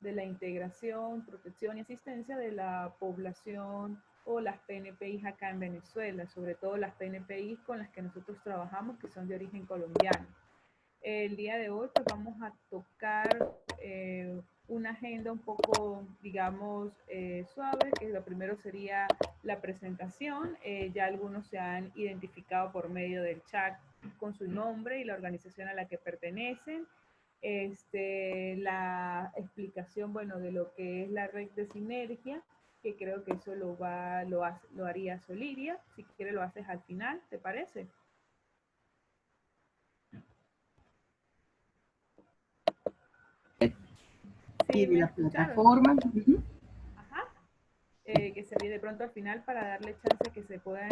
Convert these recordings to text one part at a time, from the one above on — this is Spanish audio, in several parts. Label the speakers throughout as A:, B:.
A: de la integración, protección y asistencia de la población o las PNPIs acá en Venezuela, sobre todo las PNPIs con las que nosotros trabajamos, que son de origen colombiano. El día de hoy pues vamos a tocar una agenda un poco, digamos, suave, que lo primero sería la presentación. Ya algunos se han identificado por medio del chat con su nombre y la organización a la que pertenecen. La explicación, bueno, de lo que es la red de sinergia, que creo que eso lo haría Soliria. Si quiere lo haces al final, ¿te parece?
B: Y
A: Sí,
B: de
A: me
B: la
A: escucharon.
B: plataforma.
A: Ajá. Que sería de pronto al final para darle chance a que se puedan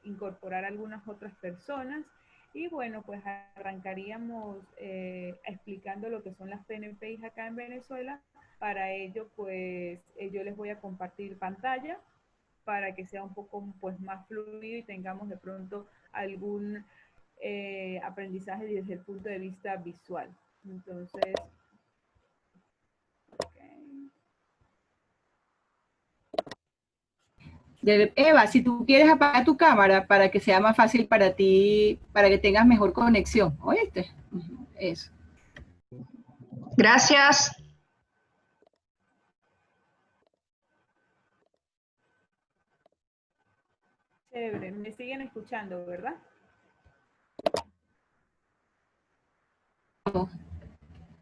A: incorporar algunas otras personas. Y bueno, pues arrancaríamos explicando lo que son las PNPIs acá en Venezuela. Para ello, pues yo les voy a compartir pantalla para que sea un poco pues, más fluido y tengamos de pronto algún aprendizaje desde el punto de vista visual. Entonces, okay.
B: Eva, si tú quieres apagar tu cámara para que sea más fácil para ti, para que tengas mejor conexión, ¿oíste? Eso.
C: Gracias.
A: Chévere, me siguen escuchando, ¿verdad?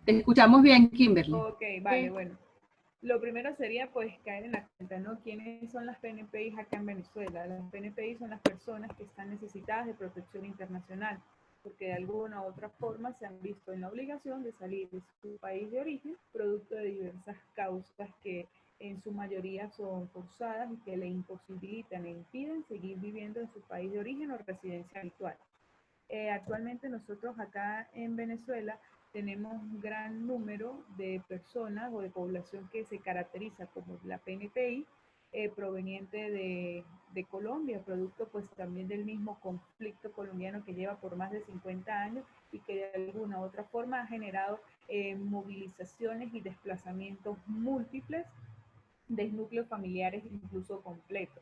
B: Te escuchamos bien, Kimberly.
A: Ok, vale, bueno. Lo primero sería pues caer en la cuenta, ¿no? ¿Quiénes son las PNPIs acá en Venezuela? Las PNPIs son las personas que están necesitadas de protección internacional, porque de alguna u otra forma se han visto en la obligación de salir de su país de origen, producto de diversas causas que en su mayoría son forzadas y que le imposibilitan e impiden seguir viviendo en su país de origen o residencia habitual. Actualmente nosotros acá en Venezuela tenemos un gran número de personas o de población que se caracteriza como la PNPI, proveniente de Colombia, producto pues también del mismo conflicto colombiano que lleva por más de 50 años y que de alguna u otra forma ha generado movilizaciones y desplazamientos múltiples de núcleos familiares incluso completos.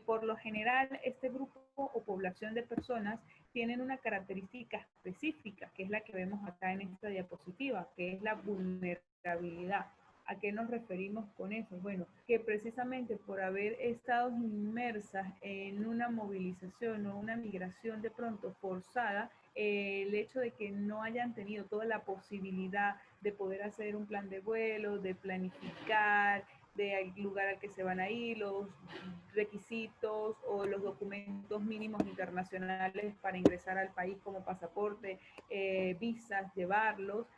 A: Por lo general, este grupo o población de personas tienen una característica específica, que es la que vemos acá en esta diapositiva, que es la vulnerabilidad. ¿A qué nos referimos con eso? Bueno, que precisamente por haber estado inmersas en una movilización o una migración de pronto forzada, el hecho de que no hayan tenido toda la posibilidad de poder hacer un plan de vuelo, de planificar, del lugar al que se van a ir, los requisitos o los documentos mínimos internacionales para ingresar al país como pasaporte, visas, llevarlos,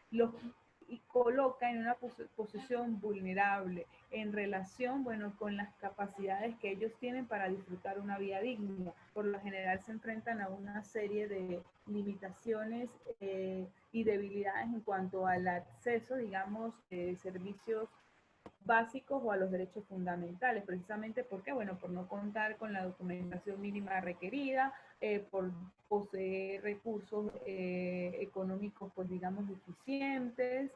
A: y coloca en una posición vulnerable en relación, bueno, con las capacidades que ellos tienen para disfrutar una vida digna. Por lo general se enfrentan a una serie de limitaciones y debilidades en cuanto al acceso, digamos, servicios básicos o a los derechos fundamentales, precisamente porque, bueno, por no contar con la documentación mínima requerida, por poseer recursos económicos, pues digamos, deficientes,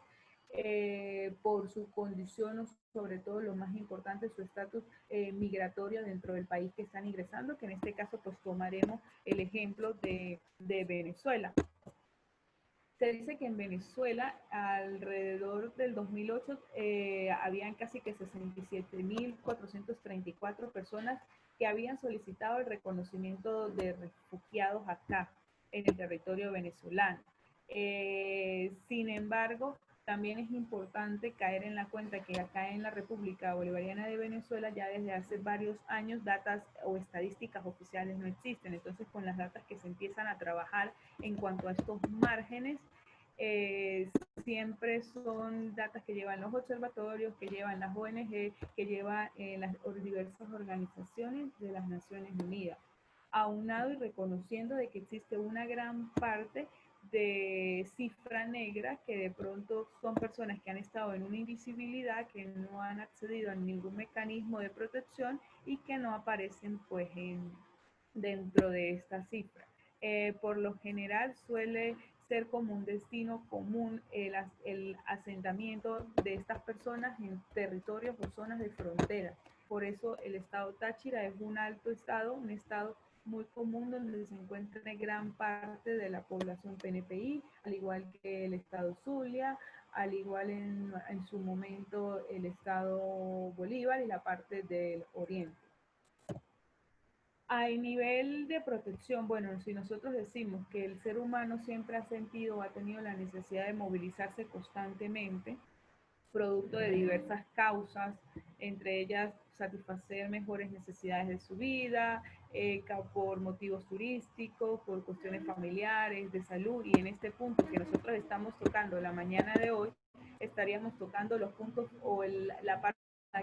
A: por su condición o sobre todo lo más importante, su estatus migratorio dentro del país que están ingresando, que en este caso pues tomaremos el ejemplo de Venezuela. Se dice que en Venezuela, alrededor del 2008, habían casi que 67.434 personas que habían solicitado el reconocimiento de refugiados acá, en el territorio venezolano. Sin embargo, también es importante caer en la cuenta que acá en la República Bolivariana de Venezuela ya desde hace varios años datas o estadísticas oficiales no existen. Entonces, con las datas que se empiezan a trabajar en cuanto a estos márgenes, siempre son datas que llevan los observatorios, que llevan las ONG, que llevan las diversas organizaciones de las Naciones Unidas, aunado y reconociendo de que existe una gran parte de cifra negra que de pronto son personas que han estado en una invisibilidad, que no han accedido a ningún mecanismo de protección y que no aparecen pues dentro de esta cifra. Por lo general suele ser como un destino común el asentamiento de estas personas en territorios o zonas de frontera. Por eso el estado Táchira es un alto estado, un estado muy común donde se encuentra gran parte de la población PNPI, al igual que el estado Zulia, al igual en su momento el estado Bolívar y la parte del oriente. A nivel de protección, bueno, si nosotros decimos que el ser humano siempre ha sentido o ha tenido la necesidad de movilizarse constantemente, producto de diversas causas, entre ellas satisfacer mejores necesidades de su vida, por motivos turísticos, por cuestiones familiares, de salud, y en este punto que nosotros estamos tocando la mañana de hoy, estaríamos tocando los puntos o la parte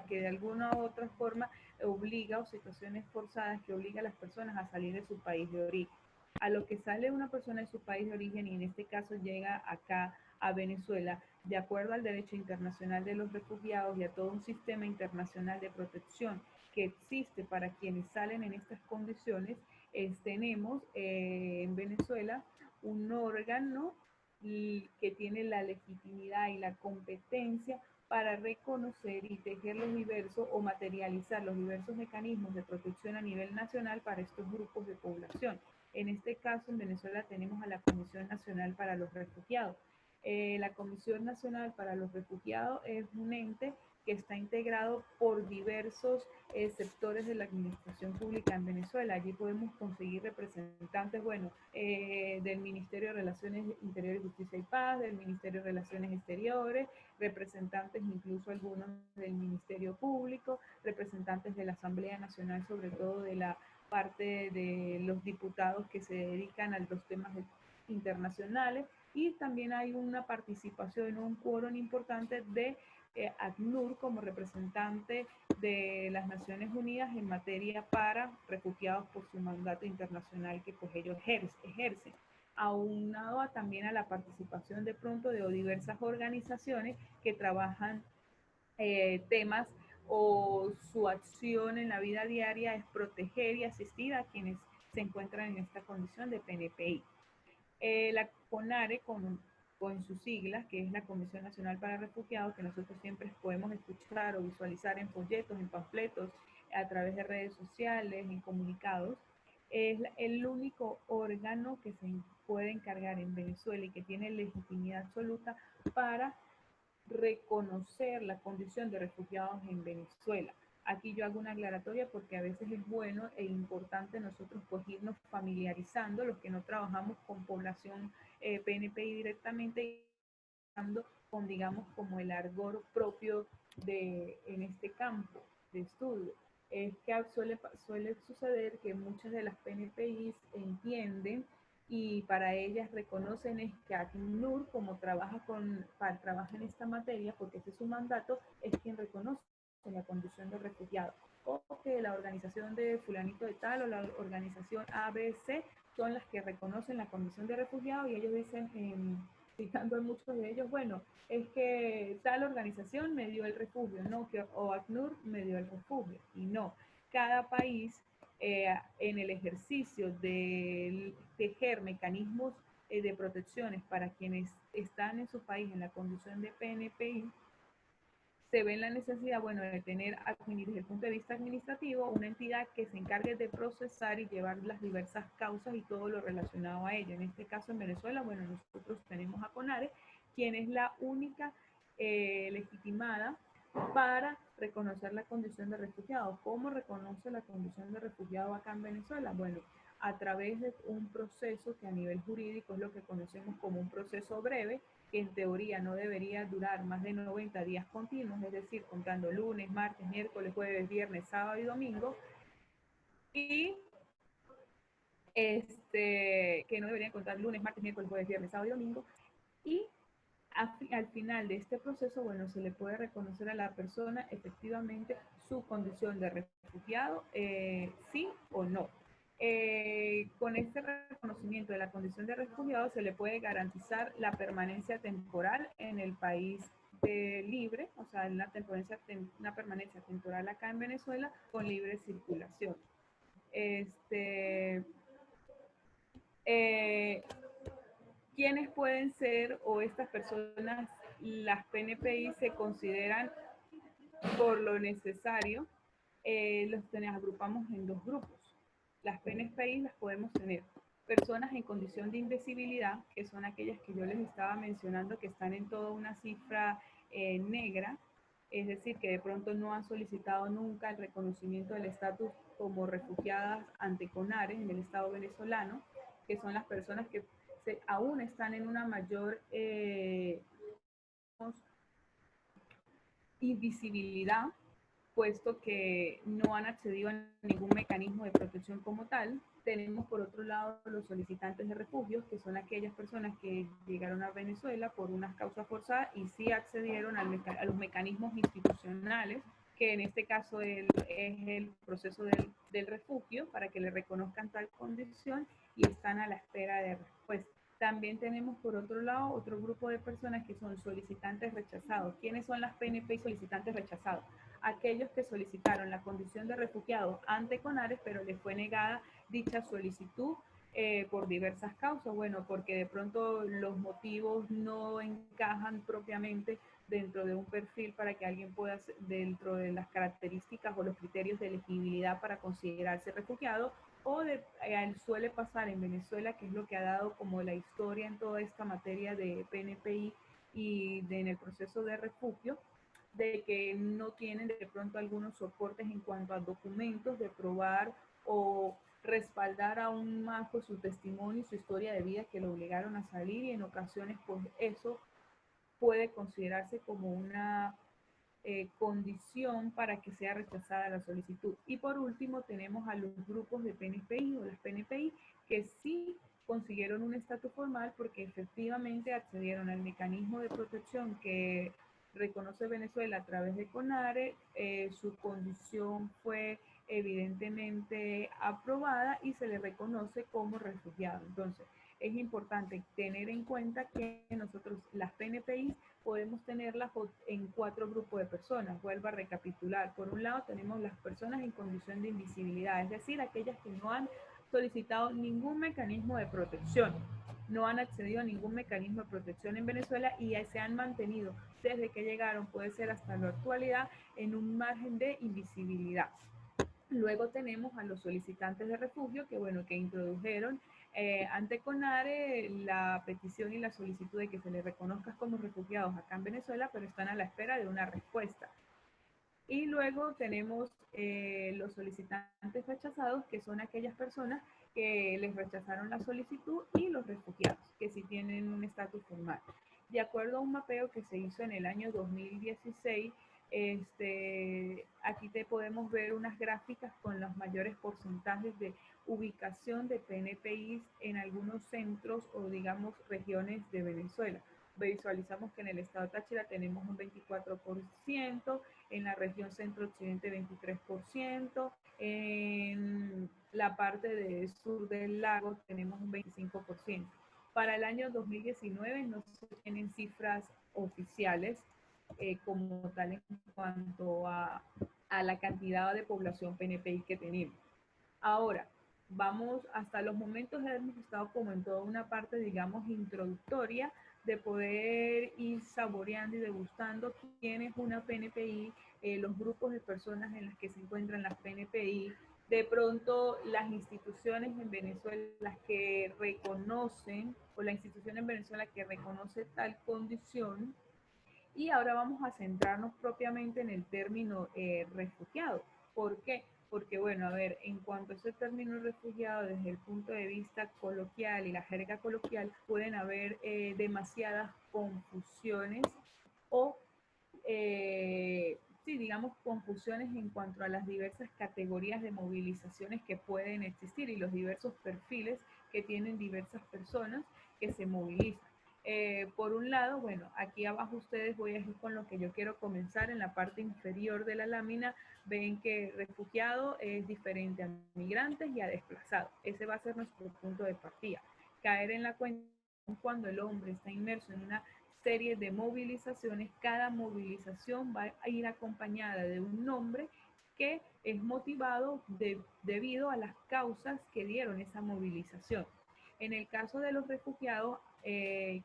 A: que de alguna u otra forma obliga o situaciones forzadas que obliga a las personas a salir de su país de origen. A lo que sale una persona de su país de origen y en este caso llega acá a Venezuela, de acuerdo al derecho internacional de los refugiados y a todo un sistema internacional de protección que existe para quienes salen en estas condiciones, tenemos en Venezuela un órgano que tiene la legitimidad y la competencia para reconocer y tejer los diversos o materializar los diversos mecanismos de protección a nivel nacional para estos grupos de población. En este caso, en Venezuela tenemos a la Comisión Nacional para los Refugiados. La Comisión Nacional para los Refugiados es un ente que está integrado por diversos sectores de la administración pública en Venezuela. Allí podemos conseguir representantes, bueno, del Ministerio de Relaciones Interiores, Justicia y Paz, del Ministerio de Relaciones Exteriores, representantes incluso algunos del Ministerio Público, representantes de la Asamblea Nacional, sobre todo de la parte de los diputados que se dedican a los temas internacionales, y también hay una participación, un quórum importante de ACNUR como representante de las Naciones Unidas en materia para refugiados por su mandato internacional que pues ellos ejercen, aunado también a la participación de pronto de diversas organizaciones que trabajan temas o su acción en la vida diaria es proteger y asistir a quienes se encuentran en esta condición de PNPI. La CONARE, con sus siglas, que es la Comisión Nacional para Refugiados, que nosotros siempre podemos escuchar o visualizar en folletos, en panfletos, a través de redes sociales, en comunicados, es el único órgano que se puede encargar en Venezuela y que tiene legitimidad absoluta para reconocer la condición de refugiados en Venezuela. Aquí yo hago una aclaratoria porque a veces es bueno e importante nosotros pues irnos familiarizando, los que no trabajamos con población PNPI directamente, con digamos como el argot propio en este campo de estudio. Es que suele suceder que muchas de las PNPIs entienden y para ellas reconocen es que ACNUR, como trabaja en esta materia, porque ese es su mandato, es quien reconoce la condición de refugiado. O que la organización de fulanito de tal o la organización ABC son las que reconocen la condición de refugiado y ellos dicen, citando a muchos de ellos, bueno, es que tal organización me dio el refugio, no, que o ACNUR me dio el refugio, y no. Cada país en el ejercicio de tejer mecanismos de protecciones para quienes están en su país en la condición de PNPI, se ve la necesidad, bueno, de tener desde el punto de vista administrativo una entidad que se encargue de procesar y llevar las diversas causas y todo lo relacionado a ello. En este caso en Venezuela, bueno, nosotros tenemos a CONARE, quien es la única legitimada para reconocer la condición de refugiado. ¿Cómo reconoce la condición de refugiado acá en Venezuela? Bueno, a través de un proceso que a nivel jurídico es lo que conocemos como un proceso breve, que en teoría no debería durar más de 90 días continuos, es decir, contando lunes, martes, miércoles, jueves, viernes, sábado y domingo, y que no deberían contar lunes, martes, miércoles, jueves, viernes, sábado y domingo, y al final de este proceso, bueno, se le puede reconocer a la persona efectivamente su condición de refugiado, sí o no. Con este reconocimiento de la condición de refugiado se le puede garantizar la permanencia temporal en el país libre, o sea, una permanencia temporal acá en Venezuela con libre circulación. Eh, ¿quiénes pueden ser o estas personas, las PNPI se consideran por lo necesario? Agrupamos en dos grupos. Las PNPI las podemos tener personas en condición de invisibilidad, que son aquellas que yo les estaba mencionando, que están en toda una cifra negra, es decir, que de pronto no han solicitado nunca el reconocimiento del estatus como refugiadas ante CONARE en el Estado venezolano, que son las personas que aún están en una mayor invisibilidad, puesto que no han accedido a ningún mecanismo de protección como tal. Tenemos por otro lado los solicitantes de refugio, que son aquellas personas que llegaron a Venezuela por unas causas forzadas y sí accedieron a los mecanismos institucionales, que en este caso es el proceso del refugio, para que le reconozcan tal condición y están a la espera de respuesta. También tenemos por otro lado otro grupo de personas que son solicitantes rechazados. ¿Quiénes son las PNP y solicitantes rechazados? Aquellos que solicitaron la condición de refugiado ante CONARES, pero les fue negada dicha solicitud por diversas causas. Bueno, porque de pronto los motivos no encajan propiamente dentro de un perfil para que alguien pueda, dentro de las características o los criterios de elegibilidad para considerarse refugiado, o suele pasar en Venezuela, que es lo que ha dado como la historia en toda esta materia de PNPI y en el proceso de refugio, de que no tienen de pronto algunos soportes en cuanto a documentos de probar o respaldar aún más pues, su testimonio y su historia de vida que lo obligaron a salir, y en ocasiones pues eso puede considerarse como una condición para que sea rechazada la solicitud. Y por último tenemos a los grupos de PNPI o las PNPI que sí consiguieron un estatus formal porque efectivamente accedieron al mecanismo de protección que reconoce Venezuela a través de CONARE, su condición fue evidentemente aprobada y se le reconoce como refugiado. Entonces, es importante tener en cuenta que nosotros, las PNPI, podemos tenerlas en cuatro grupos de personas. Vuelvo a recapitular. Por un lado, tenemos las personas en condición de invisibilidad, es decir, aquellas que no han solicitado ningún mecanismo de protección, no han accedido a ningún mecanismo de protección en Venezuela y se han mantenido desde que llegaron, puede ser hasta la actualidad, en un margen de invisibilidad. Luego tenemos a los solicitantes de refugio que, bueno, que introdujeron ante CONARE la petición y la solicitud de que se les reconozca como refugiados acá en Venezuela, pero están a la espera de una respuesta. Y luego tenemos los solicitantes rechazados, que son aquellas personas que les rechazaron la solicitud, y los refugiados, que sí tienen un estatus formal. De acuerdo a un mapeo que se hizo en el año 2016, aquí te podemos ver unas gráficas con los mayores porcentajes de ubicación de PNPIs en algunos centros o digamos regiones de Venezuela. Visualizamos que en el estado de Táchira tenemos un 24%, en la región centro-occidente 23%, en la parte del sur del lago tenemos un 25%. Para el año 2019 no se tienen cifras oficiales como tal en cuanto a la cantidad de población PNPI que tenemos. Ahora, vamos, hasta los momentos hemos estado como en toda una parte, digamos, introductoria de poder ir saboreando y degustando quién es una PNPI, los grupos de personas en las que se encuentran las PNPI, de pronto las instituciones en Venezuela que reconocen, o la institución en Venezuela que reconoce tal condición. Y ahora vamos a centrarnos propiamente en el término refugiado. ¿Por qué? Porque, bueno, a ver, en cuanto a ese término refugiado, desde el punto de vista coloquial y la jerga coloquial, pueden haber demasiadas confusiones o, sí, digamos, confusiones en cuanto a las diversas categorías de movilizaciones que pueden existir y los diversos perfiles que tienen diversas personas que se movilizan. Por un lado, bueno, aquí abajo ustedes voy a ir con lo que yo quiero comenzar. En la parte inferior de la lámina ven que refugiado es diferente a migrantes y a desplazados. Ese va a ser nuestro punto de partida. Caer en la cuenta cuando el hombre está inmerso en una serie de movilizaciones, cada movilización va a ir acompañada de un nombre que es motivado debido a las causas que dieron esa movilización. En el caso de los refugiados,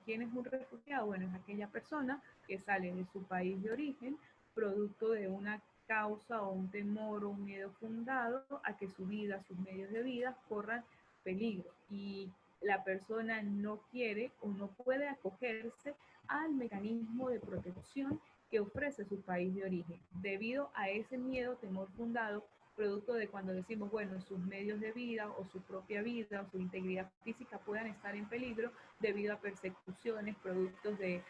A: ¿Quién es un refugiado? Bueno, es aquella persona que sale de su país de origen producto de una causa o un temor o un miedo fundado a que su vida, sus medios de vida corran peligro y la persona no quiere o no puede acogerse al mecanismo de protección que ofrece su país de origen. Debido a ese miedo, temor fundado, producto de cuando decimos, bueno, sus medios de vida o su propia vida o su integridad física puedan estar en peligro debido a persecuciones, productos de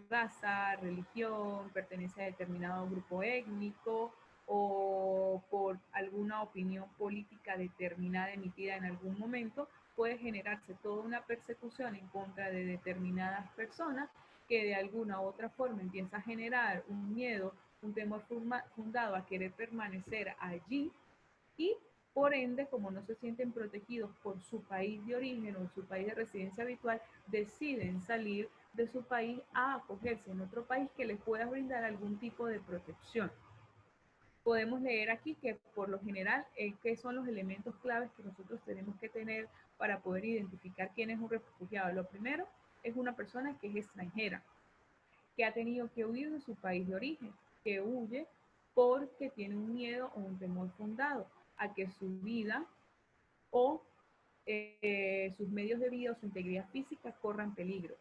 A: raza, religión, pertenencia a determinado grupo étnico o por alguna opinión política determinada emitida en algún momento, puede generarse toda una persecución en contra de determinadas personas que de alguna u otra forma empieza a generar un miedo, un temor fundado a querer permanecer allí y por ende, como no se sienten protegidos por su país de origen o su país de residencia habitual, deciden salir de su país a acogerse en otro país que les pueda brindar algún tipo de protección. Podemos leer aquí que por lo general, ¿qué son los elementos claves que nosotros tenemos que tener para poder identificar quién es un refugiado? Lo primero es una persona que es extranjera, que ha tenido que huir de su país de origen, que huye porque tiene un miedo o un temor fundado a que su vida o sus medios de vida o su integridad física corran peligro.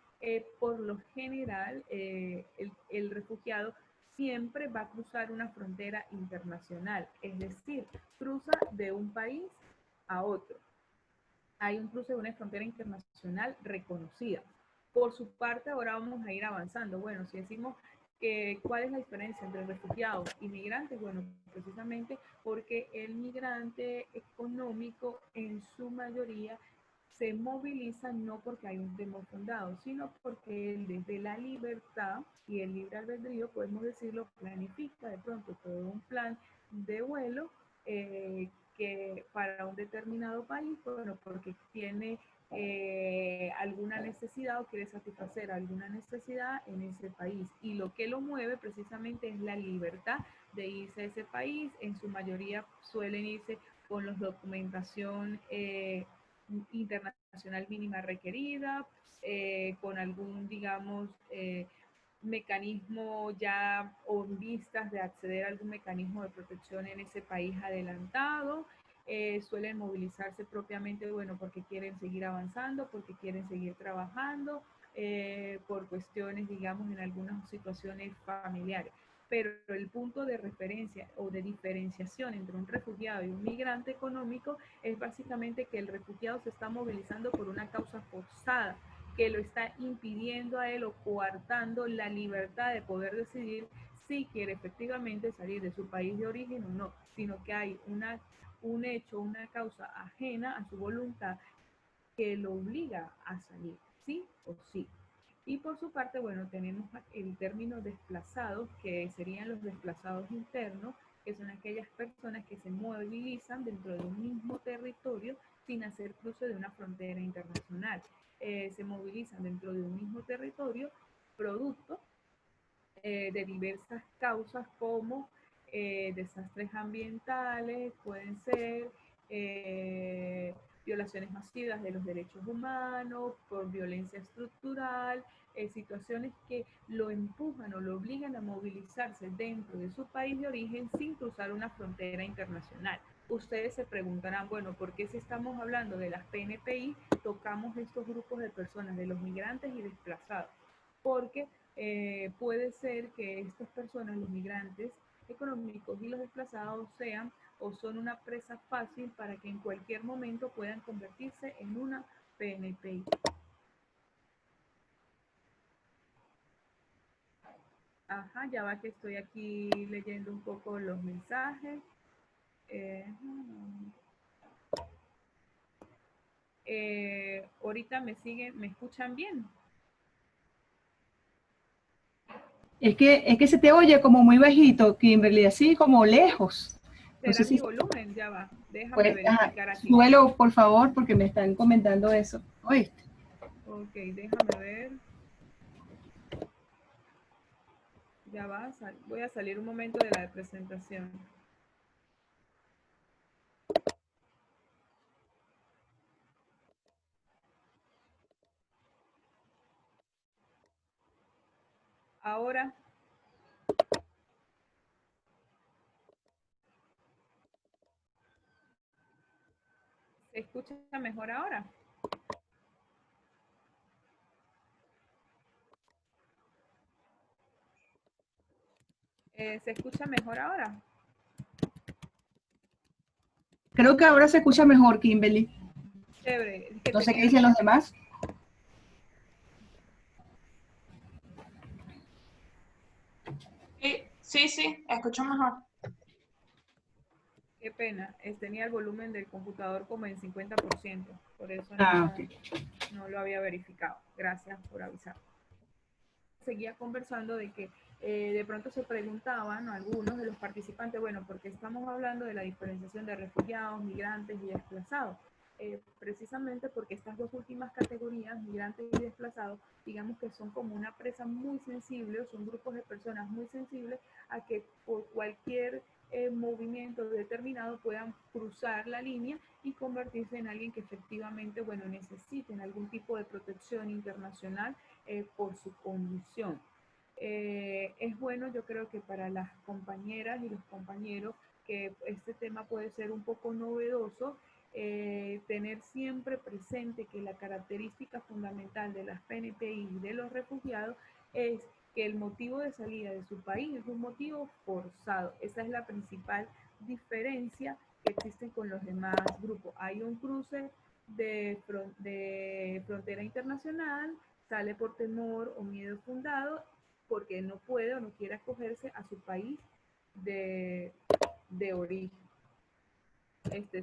A: Por lo general, el refugiado siempre va a cruzar una frontera internacional, es decir, cruza de un país a otro. Hay un cruce de una frontera internacional reconocida. Por su parte, ahora vamos a ir avanzando. Bueno, si decimos que cuál es la diferencia entre refugiados y migrantes, bueno, precisamente porque el migrante económico en su mayoría se moviliza no porque hay un temor fundado, sino porque él desde la libertad y el libre albedrío, podemos decirlo, planifica de pronto todo un plan de vuelo que para un determinado país, bueno, porque tiene alguna necesidad o quiere satisfacer alguna necesidad en ese país. Y lo que lo mueve precisamente es la libertad de irse a ese país. En su mayoría suelen irse con la documentación internacional mínima requerida, con algún, digamos, mecanismo ya o en vistas de acceder a algún mecanismo de protección en ese país adelantado. Suelen movilizarse propiamente, bueno, porque quieren seguir avanzando, porque quieren seguir trabajando, por cuestiones, digamos, en algunas situaciones familiares. Pero el punto de referencia o de diferenciación entre un refugiado y un migrante económico es básicamente que el refugiado se está movilizando por una causa forzada, que lo está impidiendo a él o coartando la libertad de poder decidir si quiere efectivamente salir de su país de origen o no, sino que hay un hecho, una causa ajena a su voluntad que lo obliga a salir, sí o sí. Y por su parte, bueno, tenemos el término desplazados, que serían los desplazados internos, que son aquellas personas que se movilizan dentro de un mismo territorio sin hacer cruce de una frontera internacional. Se movilizan dentro de un mismo territorio producto de diversas causas como desastres ambientales, pueden ser violaciones masivas de los derechos humanos, por violencia estructural, situaciones que lo empujan o lo obligan a movilizarse dentro de su país de origen sin cruzar una frontera internacional. Ustedes se preguntarán, bueno, ¿por qué si estamos hablando de las PNPI tocamos estos grupos de personas, de los migrantes y desplazados? Porque puede ser que estas personas, los migrantes económicos y los desplazados, sean o son una presa fácil para que en cualquier momento puedan convertirse en una PNPI. Ajá, ya va que estoy aquí leyendo un poco los mensajes. Ahorita me escuchan bien.
B: Es que se te oye como muy bajito, Kimberly, así como lejos. No
A: ¿Será
B: sé
A: mi
B: si
A: volumen? Ya va. Déjame
B: pues,
A: verificar aquí.
B: súbelo, por favor, porque me están comentando eso. ¿Oíste?
A: Ok, déjame ver. Ya va. Voy a salir un momento de la presentación. Ahora, ¿se escucha mejor ahora? ¿Se escucha mejor ahora?
B: Creo que ahora se escucha mejor, Kimberly.
A: Chévere. Es que
B: No sé qué
A: tenía...
B: dicen los demás.
C: Sí, escucho mejor.
A: Qué pena, tenía el volumen del computador como en 50%, por eso
B: Ok.
A: no lo había verificado. Gracias por avisar. Seguía conversando de que de pronto se preguntaban algunos de los participantes, bueno, porque estamos hablando de la diferenciación de refugiados, migrantes y desplazados. Precisamente porque estas dos últimas categorías, migrantes y desplazados, digamos que son como una presa muy sensible, o son grupos de personas muy sensibles a que por cualquier movimiento determinado puedan cruzar la línea y convertirse en alguien que efectivamente, bueno, necesiten algún tipo de protección internacional por su condición. Es bueno, yo creo que para las compañeras y los compañeros, que este tema puede ser un poco novedoso, tener siempre presente que la característica fundamental de las PNPI y de los refugiados es que el motivo de salida de su país es un motivo forzado. Esa es la principal diferencia que existe con los demás grupos. Hay un cruce de frontera internacional, sale por temor o miedo fundado, porque no puede o no quiere acogerse a su país de origen.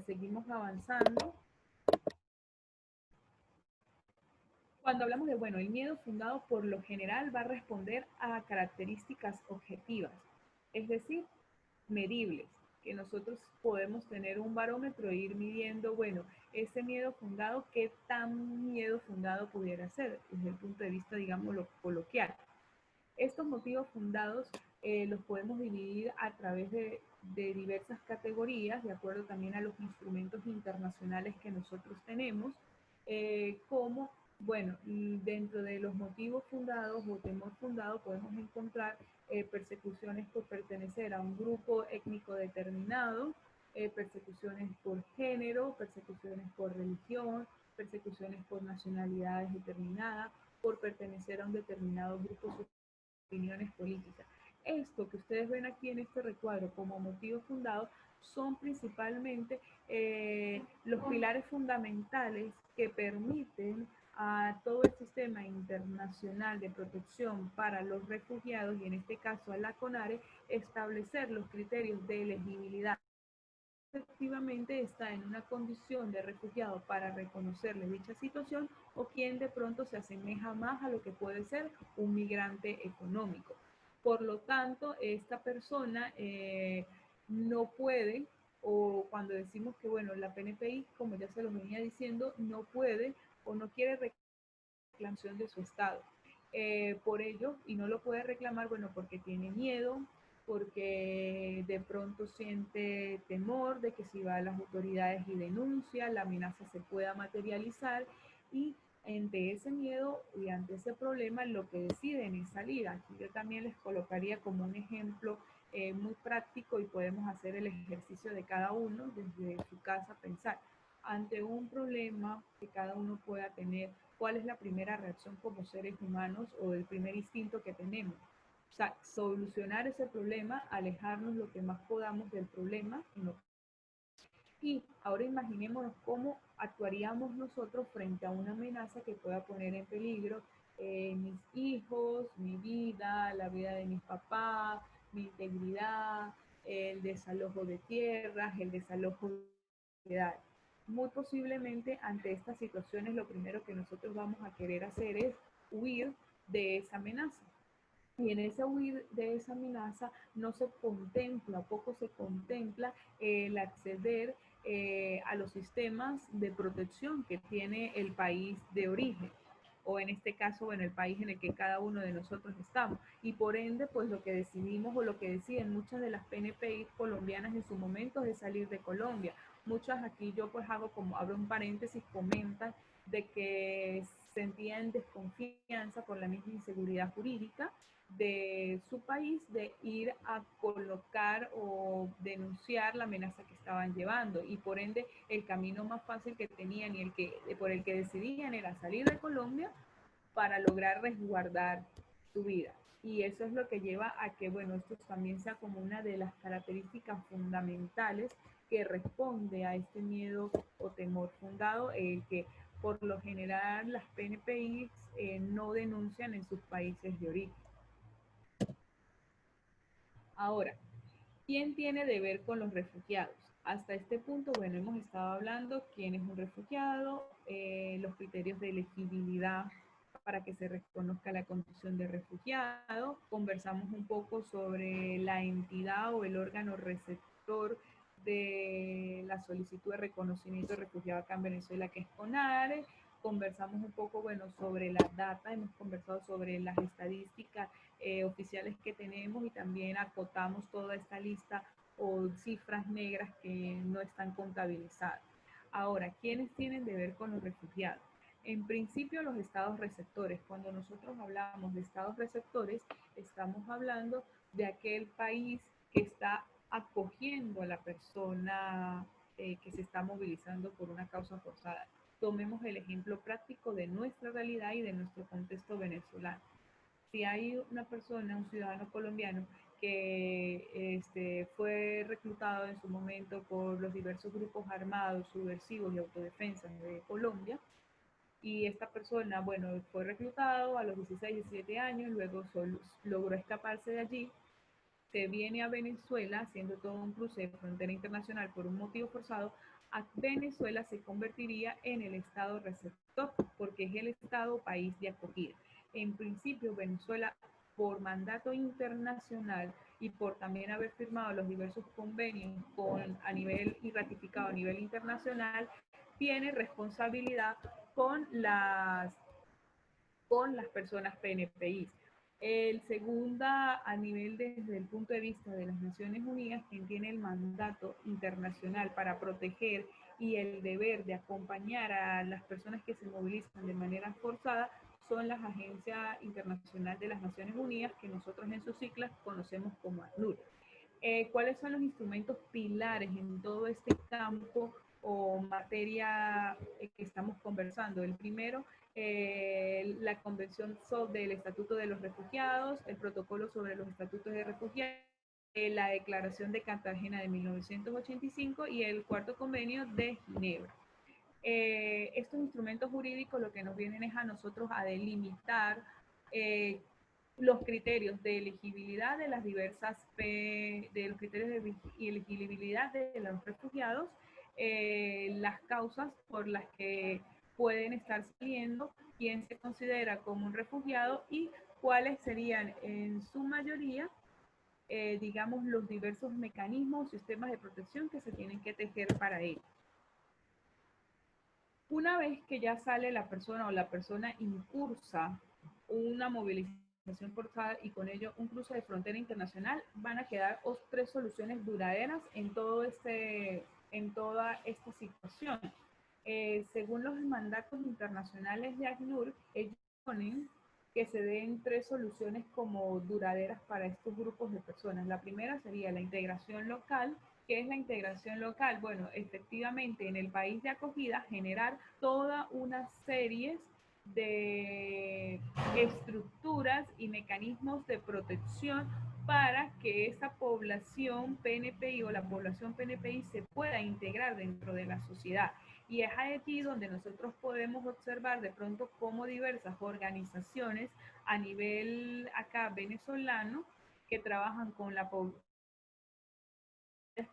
A: Seguimos avanzando. Cuando hablamos de, bueno, el miedo fundado por lo general va a responder a características objetivas, es decir, medibles, que nosotros podemos tener un barómetro e ir midiendo, bueno, ese miedo fundado, qué tan miedo fundado pudiera ser, desde el punto de vista, digamos, lo coloquial. Estos motivos fundados los podemos dividir a través de diversas categorías, de acuerdo también a los instrumentos internacionales que nosotros tenemos, como, bueno, dentro de los motivos fundados o temor fundado podemos encontrar persecuciones por pertenecer a un grupo étnico determinado, persecuciones por género, persecuciones por religión, persecuciones por nacionalidades determinadas, por pertenecer a un determinado grupo social, opiniones políticas. Esto que ustedes ven aquí en este recuadro como motivos fundados son principalmente los pilares fundamentales que permiten a todo el sistema internacional de protección para los refugiados, y en este caso a la CONARE, establecer los criterios de elegibilidad. Efectivamente está en una condición de refugiado para reconocerle dicha situación, o quien de pronto se asemeja más a lo que puede ser un migrante económico. Por lo tanto, esta persona no puede, o cuando decimos que, bueno, la PNPI, como ya se los venía diciendo, no puede o no quiere reclamación de su estado. Por ello, y no lo puede reclamar, bueno, porque tiene miedo, porque de pronto siente temor de que si va a las autoridades y denuncia, la amenaza se pueda materializar, y ante ese miedo y ante ese problema lo que deciden es salir. Aquí yo también les colocaría como un ejemplo muy práctico, y podemos hacer el ejercicio de cada uno desde su casa, pensar ante un problema que cada uno pueda tener, cuál es la primera reacción como seres humanos o el primer instinto que tenemos. O sea, solucionar ese problema, alejarnos lo que más podamos del problema. Y ahora imaginemos cómo actuaríamos nosotros frente a una amenaza que pueda poner en peligro mis hijos, mi vida, la vida de mis papás, mi integridad, el desalojo de tierras, el desalojo de propiedad. Muy posiblemente ante estas situaciones lo primero que nosotros vamos a querer hacer es huir de esa amenaza. Y en ese huir de esa amenaza no se contempla, poco se contempla el acceder a los sistemas de protección que tiene el país de origen, o en este caso, bueno, el país en el que cada uno de nosotros estamos. Y por ende, pues lo que decidimos o lo que deciden muchas de las PNPI colombianas en su momento es salir de Colombia. Muchas aquí yo pues abro un paréntesis, comentan de que sentían desconfianza por la misma inseguridad jurídica de su país de ir a colocar o denunciar la amenaza que estaban llevando, y por ende el camino más fácil que tenían y por el que decidían era salir de Colombia para lograr resguardar su vida. Y eso es lo que lleva a que, bueno, esto también sea como una de las características fundamentales que responde a este miedo o temor fundado, el que por lo general las PNPI no denuncian en sus países de origen. Ahora, ¿quién tiene deber con los refugiados? Hasta este punto, bueno, hemos estado hablando quién es un refugiado, los criterios de elegibilidad para que se reconozca la condición de refugiado. Conversamos un poco sobre la entidad o el órgano receptor de la solicitud de reconocimiento de refugiado acá en Venezuela, que es CONARE. Conversamos un poco, bueno, sobre la data, hemos conversado sobre las estadísticas oficiales que tenemos, y también acotamos toda esta lista o cifras negras que no están contabilizadas. Ahora, ¿quiénes tienen deber con los refugiados? En principio, los estados receptores. Cuando nosotros hablamos de estados receptores, estamos hablando de aquel país que está acogiendo a la persona que se está movilizando por una causa forzada. Tomemos el ejemplo práctico de nuestra realidad y de nuestro contexto venezolano. Si hay una persona, un ciudadano colombiano, que fue reclutado en su momento por los diversos grupos armados, subversivos y autodefensas de Colombia, y esta persona, bueno, fue reclutado a los 16, 17 años, luego logró escaparse de allí, se viene a Venezuela haciendo todo un cruce de frontera internacional por un motivo forzado. A Venezuela se convertiría en el estado receptor porque es el estado país de acogida. En principio, Venezuela, por mandato internacional y por también haber firmado los diversos convenios a nivel y ratificado a nivel internacional, tiene responsabilidad con las personas PNPI. El segunda, a nivel desde el punto de vista de las Naciones Unidas, quien tiene el mandato internacional para proteger y el deber de acompañar a las personas que se movilizan de manera forzada, son las Agencias Internacionales de las Naciones Unidas, que nosotros en sus siglas conocemos como ACNUR. ¿Cuáles son los instrumentos pilares en todo este campo o materia que estamos conversando? El primero, la Convención sobre el Estatuto de los Refugiados, el Protocolo sobre los Estatutos de Refugiados, la Declaración de Cartagena de 1985 y el Cuarto Convenio de Ginebra. Estos instrumentos jurídicos lo que nos vienen es a nosotros a delimitar los criterios de elegibilidad de las diversas, de los criterios de elegibilidad de los refugiados, las causas por las que pueden estar saliendo, quién se considera como un refugiado y cuáles serían en su mayoría, digamos, los diversos mecanismos, sistemas de protección que se tienen que tejer para ello. Una vez que ya sale la persona o la persona incursa una movilización forzada y con ello un cruce de frontera internacional, van a quedar tres soluciones duraderas en toda esta situación. Según los mandatos internacionales de ACNUR, ellos ponen que se den tres soluciones como duraderas para estos grupos de personas. La primera sería la integración local. ¿Qué es la integración local? Bueno, efectivamente, en el país de acogida generar toda una serie de estructuras y mecanismos de protección para que esa población PNPI o la población PNPI se pueda integrar dentro de la sociedad. Y es allí donde nosotros podemos observar de pronto cómo diversas organizaciones a nivel acá venezolano que trabajan con la población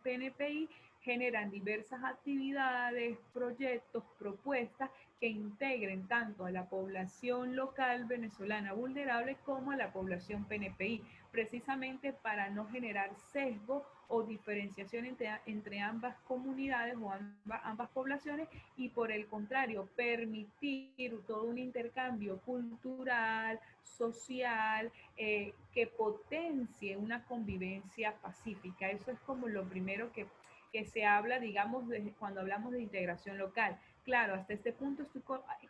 A: PNPI generan diversas actividades, proyectos, propuestas que integren tanto a la población local venezolana vulnerable como a la población PNPI, precisamente para no generar sesgo o diferenciación entre ambas comunidades o ambas poblaciones, y por el contrario, permitir todo un intercambio cultural, social, que potencie una convivencia pacífica. Eso es como lo primero que se habla, digamos, cuando hablamos de integración local. claro, hasta este punto estoy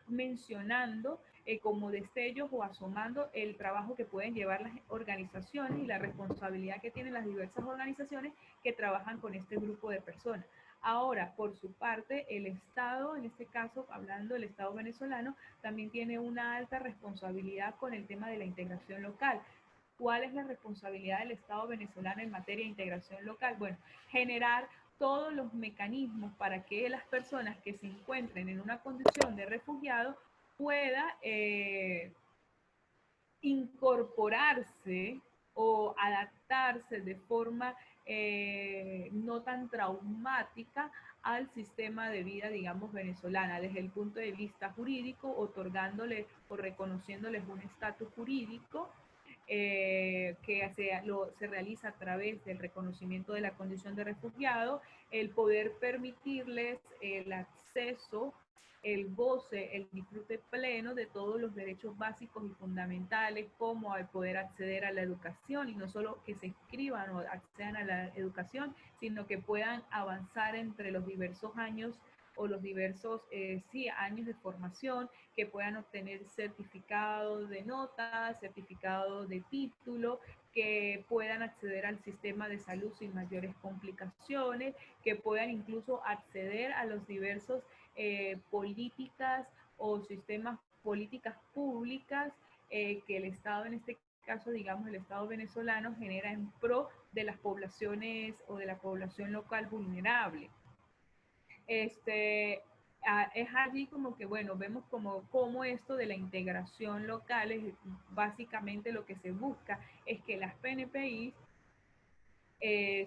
A: mencionando como destellos o asomando el trabajo que pueden llevar las organizaciones y la responsabilidad que tienen las diversas organizaciones que trabajan con este grupo de personas. Ahora, por su parte, el Estado, en este caso, hablando del Estado venezolano, también tiene una alta responsabilidad con el tema de la integración local. ¿Cuál es la responsabilidad del Estado venezolano en materia de integración local? Bueno, generar todos los mecanismos para que las personas que se encuentren en una condición de refugiado pueda incorporarse o adaptarse de forma no tan traumática al sistema de vida, digamos, venezolana, desde el punto de vista jurídico, otorgándole o reconociéndoles un estatus jurídico que se realiza a través del reconocimiento de la condición de refugiado, el poder permitirles el acceso, el goce, el disfrute pleno de todos los derechos básicos y fundamentales, como el poder acceder a la educación, y no solo que se inscriban o accedan a la educación, sino que puedan avanzar entre los diversos años o los diversos años de formación, que puedan obtener certificados de notas, certificados de título, que puedan acceder al sistema de salud sin mayores complicaciones, que puedan incluso acceder a los diversos políticas o sistemas políticas públicas que el Estado, en este caso, digamos, el Estado venezolano, genera en pro de las poblaciones o de la población local vulnerable. Es allí como que, bueno, vemos como esto de la integración local es básicamente lo que se busca, es que las PNPI,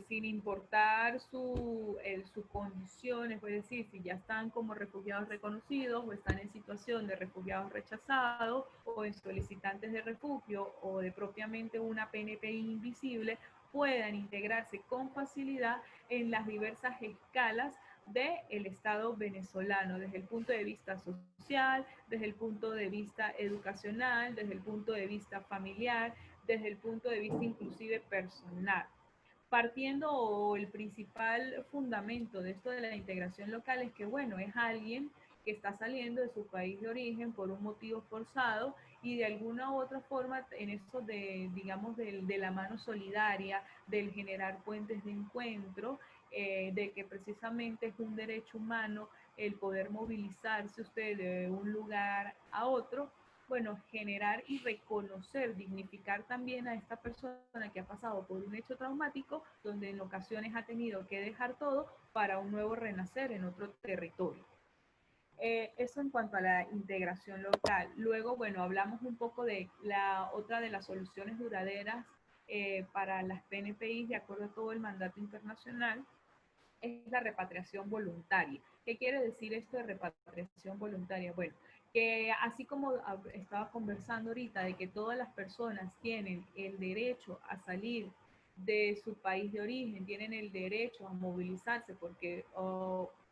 A: sin importar sus condiciones, es decir, si ya están como refugiados reconocidos o están en situación de refugiados rechazados o en solicitantes de refugio o de propiamente una PNPI invisible, puedan integrarse con facilidad en las diversas escalas del Estado venezolano, desde el punto de vista social, desde el punto de vista educacional, desde el punto de vista familiar, desde el punto de vista inclusive personal. Partiendo o el principal fundamento de esto de la integración local es que, bueno, es alguien que está saliendo de su país de origen por un motivo forzado y de alguna u otra forma en eso de, digamos, de la mano solidaria, del generar puentes de encuentro, de que precisamente es un derecho humano el poder movilizarse usted de un lugar a otro, bueno, generar y reconocer, dignificar también a esta persona que ha pasado por un hecho traumático, donde en ocasiones ha tenido que dejar todo para un nuevo renacer en otro territorio. Eso en cuanto a la integración local. Luego, bueno, hablamos un poco de la otra de las soluciones duraderas para las PNPI, de acuerdo a todo el mandato internacional, es la repatriación voluntaria. ¿Qué quiere decir esto de repatriación voluntaria? Bueno, que así como estaba conversando ahorita de que todas las personas tienen el derecho a salir de su país de origen, tienen el derecho a movilizarse porque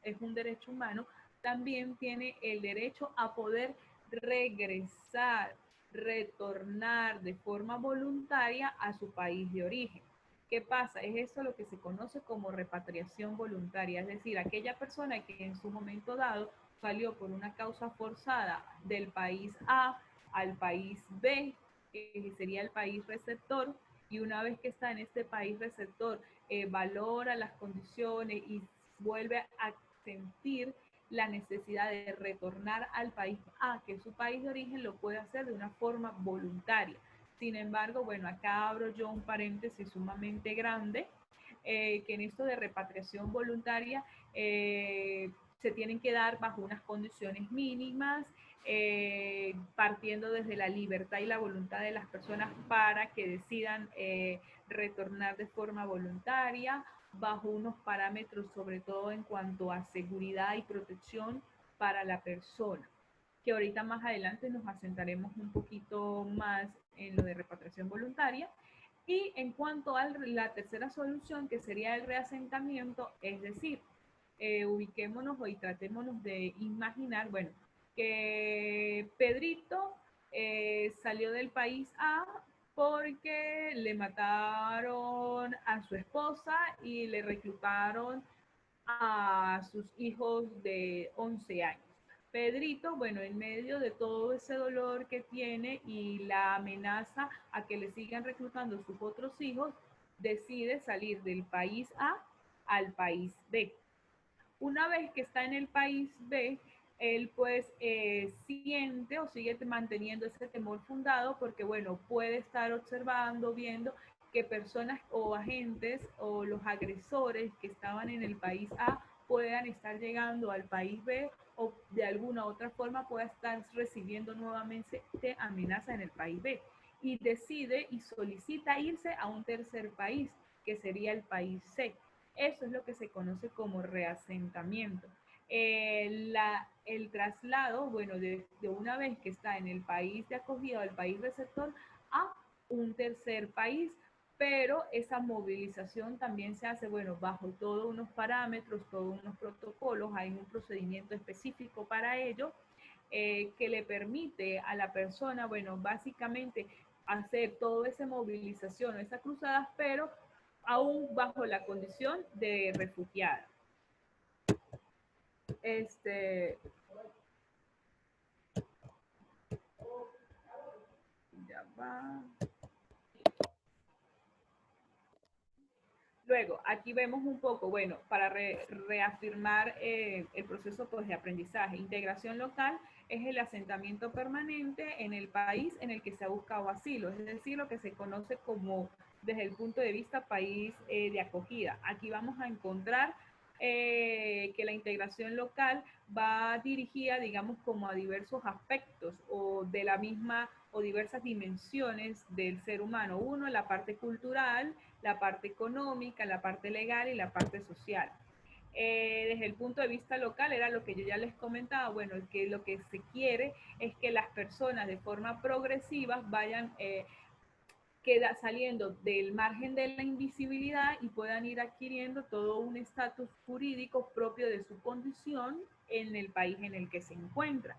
A: es un derecho humano, también tiene el derecho a poder regresar, retornar de forma voluntaria a su país de origen. ¿Qué pasa? Es eso lo que se conoce como repatriación voluntaria, es decir, aquella persona que en su momento dado salió por una causa forzada del país A al país B, que sería el país receptor, y una vez que está en este país receptor, valora las condiciones y vuelve a sentir la necesidad de retornar al país A, que es su país de origen, lo puede hacer de una forma voluntaria. Sin embargo, bueno, acá abro yo un paréntesis sumamente grande, que en esto de repatriación voluntaria se tienen que dar bajo unas condiciones mínimas, partiendo desde la libertad y la voluntad de las personas para que decidan retornar de forma voluntaria, bajo unos parámetros sobre todo en cuanto a seguridad y protección para la persona, que ahorita más adelante nos asentaremos un poquito más en lo de repatriación voluntaria. Y en cuanto a la tercera solución, que sería el reasentamiento, es decir, ubiquémonos y tratémonos de imaginar, bueno, que Pedrito salió del país A porque le mataron a su esposa y le reclutaron a sus hijos de 11 años. Pedrito, bueno, en medio de todo ese dolor que tiene y la amenaza a que le sigan reclutando sus otros hijos, decide salir del país A al país B. Una vez que está en el país B, él pues siente o sigue manteniendo ese temor fundado porque, bueno, puede estar observando, viendo que personas o agentes o los agresores que estaban en el país A puedan estar llegando al país B o de alguna u otra forma pueda estar recibiendo nuevamente amenaza en el país B. Y decide y solicita irse a un tercer país, que sería el país C. Eso es lo que se conoce como reasentamiento. El traslado, bueno, de una vez que está en el país de acogida o el país receptor a un tercer país, pero esa movilización también se hace, bueno, bajo todos unos parámetros, todos unos protocolos, hay un procedimiento específico para ello, que le permite a la persona, bueno, básicamente hacer toda esa movilización o esa cruzada, pero aún bajo la condición de refugiada. Ya va. Luego, aquí vemos un poco, bueno, para reafirmar el proceso pues, de aprendizaje. Integración local es el asentamiento permanente en el país en el que se ha buscado asilo, es decir, lo que se conoce como desde el punto de vista país de acogida. Aquí vamos a encontrar que la integración local va dirigida, digamos, como a diversos aspectos o de la misma o diversas dimensiones del ser humano. Uno, la parte cultural, la parte económica, la parte legal y la parte social. Desde el punto de vista local era lo que yo ya les comentaba, bueno, que lo que se quiere es que las personas de forma progresiva vayan saliendo del margen de la invisibilidad y puedan ir adquiriendo todo un estatus jurídico propio de su condición en el país en el que se encuentra.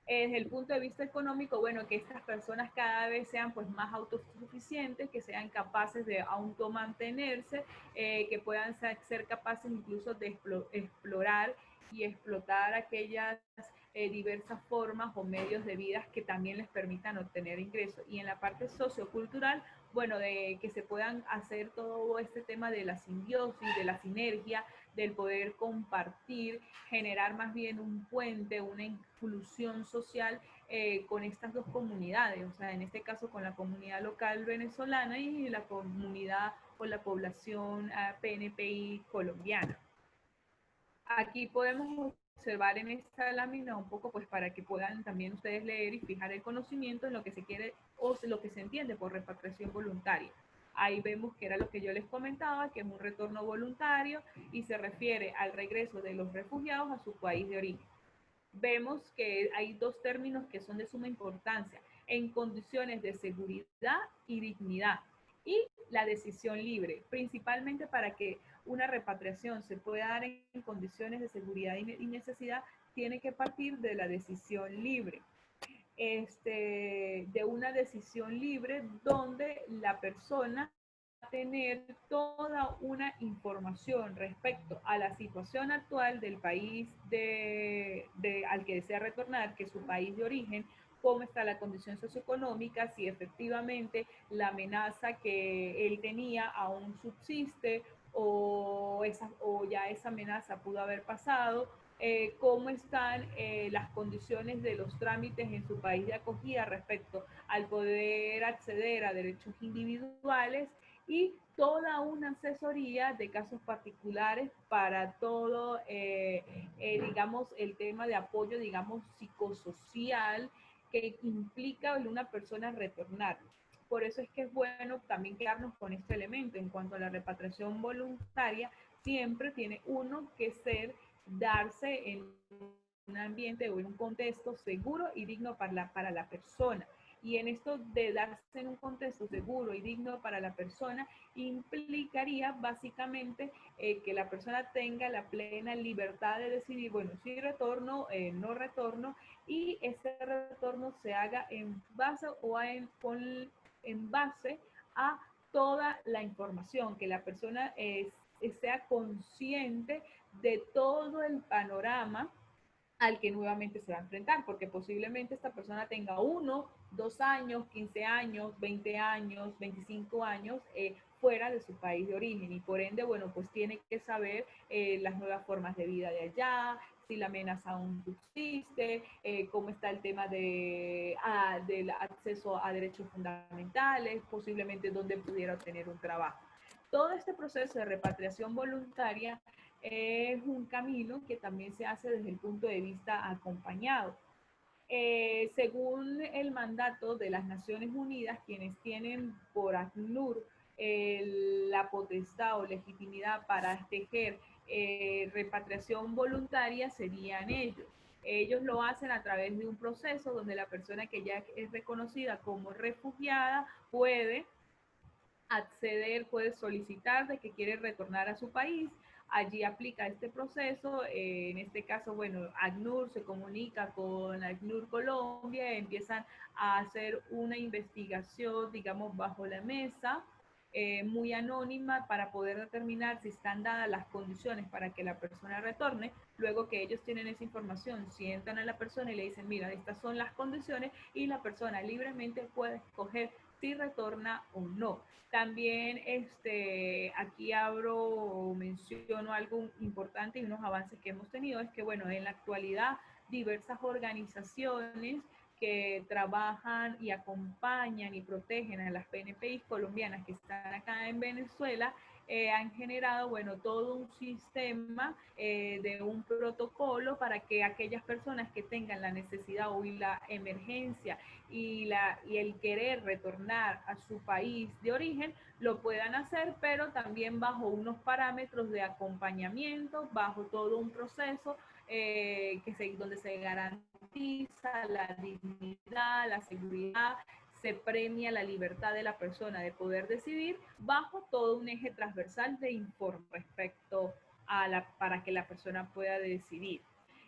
A: Desde el punto de vista económico, bueno, que estas personas cada vez sean pues más autosuficientes, que sean capaces de automantenerse, que puedan ser capaces incluso de explorar y explotar aquellas diversas formas o medios de vida que también les permitan obtener ingresos. Y en la parte sociocultural, bueno, de que se puedan hacer todo este tema de la simbiosis, de la sinergia, del poder compartir, generar más bien un puente, una inclusión social con estas dos comunidades, o sea, en este caso con la comunidad local venezolana y la comunidad o la población PNPI colombiana. Aquí podemos observar en esta lámina un poco pues para que puedan también ustedes leer y fijar el conocimiento en lo que se quiere o lo que se entiende por repatriación voluntaria. Ahí vemos que era lo que yo les comentaba, que es un retorno voluntario y se refiere al regreso de los refugiados a su país de origen. Vemos que hay dos términos que son de suma importancia, en condiciones de seguridad y dignidad, y la decisión libre, principalmente para que una repatriación se pueda dar en condiciones de seguridad y necesidad, tiene que partir de la decisión libre. De una decisión libre donde la persona va a tener toda una información respecto a la situación actual del país al que desea retornar, que es su país de origen, cómo está la condición socioeconómica, si efectivamente la amenaza que él tenía aún subsiste o ya esa amenaza pudo haber pasado, cómo están las condiciones de los trámites en su país de acogida respecto al poder acceder a derechos individuales y toda una asesoría de casos particulares para todo, digamos, el tema de apoyo, digamos, psicosocial que implica en una persona retornar. Por eso es que es bueno también quedarnos con este elemento. En cuanto a la repatriación voluntaria, siempre tiene uno que darse en un ambiente o en un contexto seguro y digno para la persona. Y en esto de darse en un contexto seguro y digno para la persona, implicaría básicamente que la persona tenga la plena libertad de decidir, bueno, si retorno, no retorno, y ese retorno se haga en base o en base a toda la información, que la persona sea consciente de todo el panorama al que nuevamente se va a enfrentar, porque posiblemente esta persona tenga 1, 2 años, 15 años, 20 años, 25 años fuera de su país de origen y por ende, bueno, pues tiene que saber las nuevas formas de vida de allá, si la amenaza aún subsiste, cómo está el tema del acceso a derechos fundamentales, posiblemente dónde pudiera obtener un trabajo. Todo este proceso de repatriación voluntaria es un camino que también se hace desde el punto de vista acompañado. Según el mandato de las Naciones Unidas, quienes tienen por ACNUR la potestad o legitimidad para tejer repatriación voluntaria serían ellos. Ellos lo hacen a través de un proceso donde la persona que ya es reconocida como refugiada puede acceder, puede solicitar de que quiere retornar a su país. Allí aplica este proceso, en este caso, bueno, ACNUR se comunica con ACNUR Colombia, empiezan a hacer una investigación, digamos, bajo la mesa, muy anónima para poder determinar si están dadas las condiciones para que la persona retorne. Luego que ellos tienen esa información, sientan a la persona y le dicen, mira, estas son las condiciones y la persona libremente puede escoger si retorna o no. También aquí menciono algo importante y unos avances que hemos tenido, es que bueno, en la actualidad diversas organizaciones que trabajan y acompañan y protegen a las PNPI colombianas que están acá en Venezuela, han generado, bueno, todo un sistema de un protocolo para que aquellas personas que tengan la necesidad o la emergencia y el querer retornar a su país de origen, lo puedan hacer, pero también bajo unos parámetros de acompañamiento, bajo todo un proceso donde se garantiza la dignidad, la seguridad, se premia la libertad de la persona de poder decidir bajo todo un eje transversal de informe respecto para que la persona pueda decidir.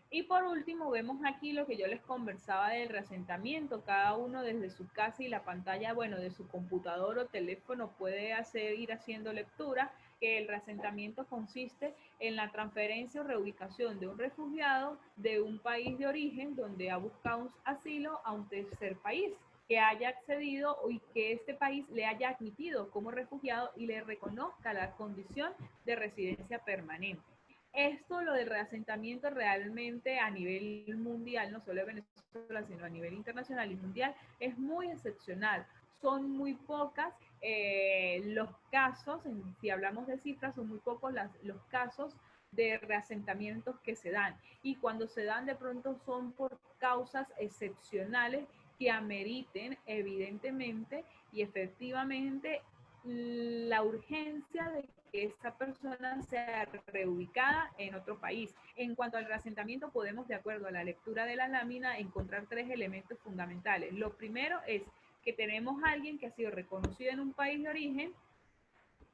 A: Y por último, vemos aquí lo que yo les conversaba del reasentamiento. Cada uno desde su casa y la pantalla, bueno, de su computador o teléfono puede ir haciendo lectura, que el reasentamiento consiste en la transferencia o reubicación de un refugiado de un país de origen donde ha buscado asilo a un tercer país que haya accedido y que este país le haya admitido como refugiado y le reconozca la condición de residencia permanente. Esto, lo del reasentamiento, realmente a nivel mundial, no solo de Venezuela, sino a nivel internacional y mundial, es muy excepcional. Son muy pocas los casos, si hablamos de cifras, son muy pocos los casos de reasentamientos que se dan. Y cuando se dan, de pronto son por causas excepcionales que ameriten, evidentemente y efectivamente, la urgencia de que esta persona sea reubicada en otro país. En cuanto al reasentamiento, podemos, de acuerdo a la lectura de la lámina, encontrar 3 elementos fundamentales. Lo primero es que tenemos a alguien que ha sido reconocido en un país de origen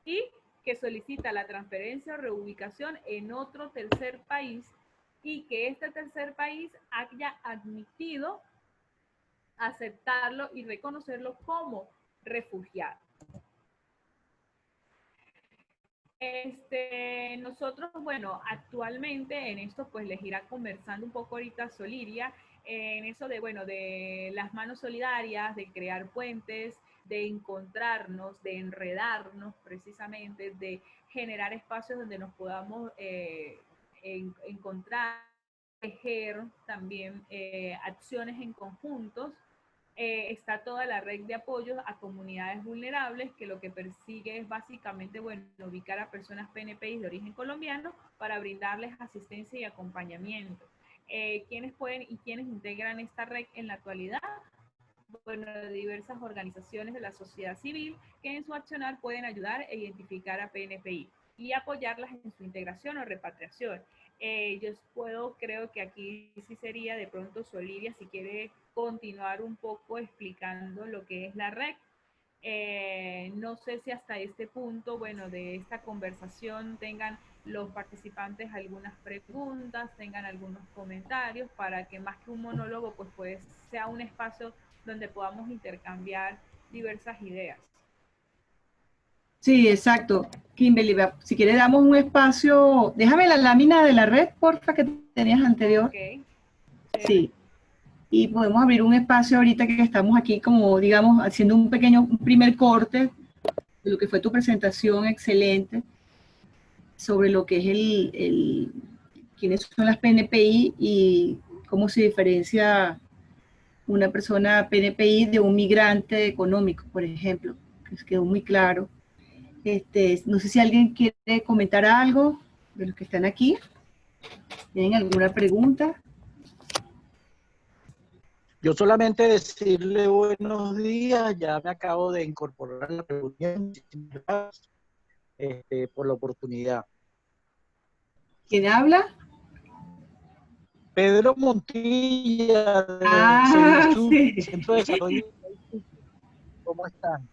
A: y que solicita la transferencia o reubicación en otro tercer país y que este tercer país haya admitido aceptarlo y reconocerlo como refugiado. Nosotros, bueno, actualmente en esto pues les irá conversando un poco ahorita Soliria, en eso de, bueno, de las manos solidarias, de crear puentes, de encontrarnos, de enredarnos precisamente, de generar espacios donde nos podamos encontrar, tejer también acciones en conjuntos. Está toda la red de apoyo a comunidades vulnerables que lo que persigue es básicamente, bueno, ubicar a personas PNPI de origen colombiano para brindarles asistencia y acompañamiento. ¿Quiénes pueden y quiénes integran esta red en la actualidad? Bueno, diversas organizaciones de la sociedad civil que en su accionar pueden ayudar e identificar a PNPI y apoyarlas en su integración o repatriación. Creo que aquí sí sería de pronto Soliria, si quiere continuar un poco explicando lo que es la red. No sé si hasta este punto, bueno, de esta conversación tengan los participantes algunas preguntas, tengan algunos comentarios, para que más que un monólogo, pues sea un espacio donde podamos intercambiar diversas ideas.
B: Sí, exacto. Kimberly, si quieres damos un espacio, déjame la lámina de la red, porfa, que tenías anterior.
A: Okay.
B: Sí. Y podemos abrir un espacio ahorita que estamos aquí como, digamos, haciendo un primer corte de lo que fue tu presentación excelente sobre lo que es quiénes son las PNPI y cómo se diferencia una persona PNPI de un migrante económico, por ejemplo, que quedó muy claro. No sé si alguien quiere comentar algo de los que están aquí. ¿Tienen alguna pregunta?
D: Yo solamente decirle buenos días, ya me acabo de incorporar a la reunión. Muchísimas gracias por la oportunidad.
B: ¿Quién habla?
D: Pedro Montilla, de CEDISU,
B: Sí.
D: Centro de Desarrollo. ¿Cómo están?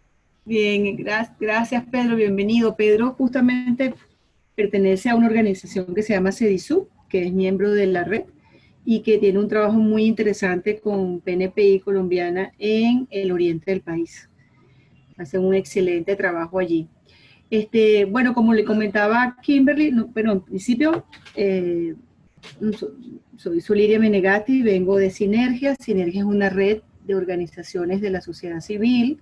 B: Bien, gracias Pedro, bienvenido. Pedro justamente pertenece a una organización que se llama CEDISU, que es miembro de la red y que tiene un trabajo muy interesante con PNPI colombiana en el oriente del país. Hacen un excelente trabajo allí. Bueno, como le comentaba Kimberly, pero en principio soy Zuliria Menegatti, vengo de Sinergia. Sinergia es una red de organizaciones de la sociedad civil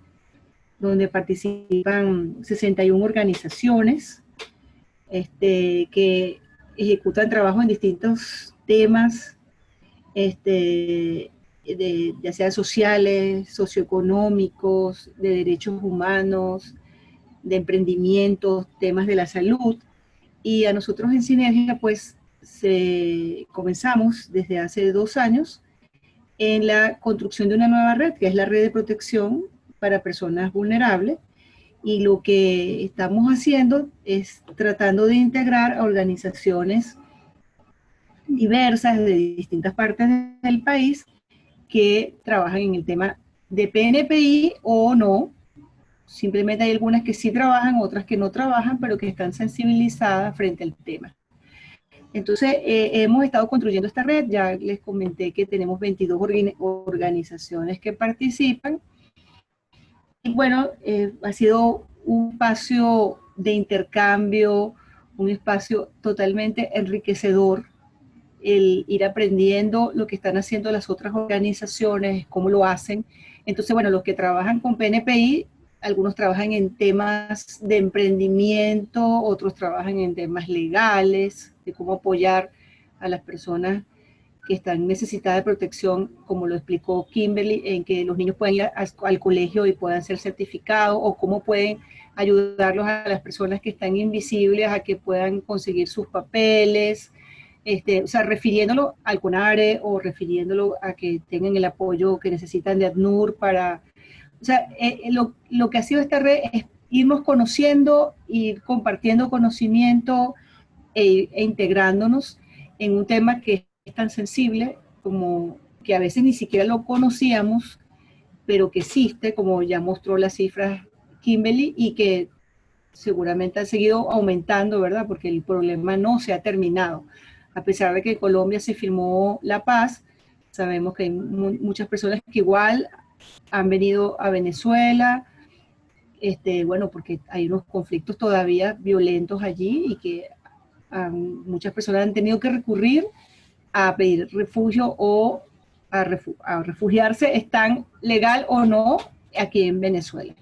B: donde participan 61 organizaciones que ejecutan trabajo en distintos temas, ya sea sociales, socioeconómicos, de derechos humanos, de emprendimientos, temas de la salud. Y a nosotros en Sinergia, pues, comenzamos desde hace 2 años en la construcción de una nueva red, que es la red de protección para personas vulnerables. Y lo que estamos haciendo es tratando de integrar a organizaciones diversas de distintas partes del país que trabajan en el tema de PNPI o no. Simplemente hay algunas que sí trabajan, otras que no trabajan, pero que están sensibilizadas frente al tema. Entonces, hemos estado construyendo esta red. Ya les comenté que tenemos 22 organizaciones que participan. Y bueno, ha sido un espacio de intercambio, un espacio totalmente enriquecedor, el ir aprendiendo lo que están haciendo las otras organizaciones, cómo lo hacen. Entonces, bueno, los que trabajan con PNPI, algunos trabajan en temas de emprendimiento, otros trabajan en temas legales, de cómo apoyar a las personas que están necesitadas de protección, como lo explicó Kimberly, en que los niños pueden ir al colegio y puedan ser certificados, o cómo pueden ayudarlos a las personas que están invisibles a que puedan conseguir sus papeles, o sea, refiriéndolo al CONARE o refiriéndolo a que tengan el apoyo que necesitan de ACNUR para... O sea, lo que ha sido esta red es irnos conociendo, ir compartiendo conocimiento e integrándonos en un tema que es tan sensible como que a veces ni siquiera lo conocíamos, pero que existe, como ya mostró las cifras Kimberly, y que seguramente han seguido aumentando, ¿verdad? Porque el problema no se ha terminado. A pesar de que en Colombia se firmó la paz, sabemos que hay muchas personas que igual han venido a Venezuela, bueno, porque hay unos conflictos todavía violentos allí y que muchas personas han tenido que recurrir a pedir refugio o a refugiarse, están legal o no aquí en Venezuela.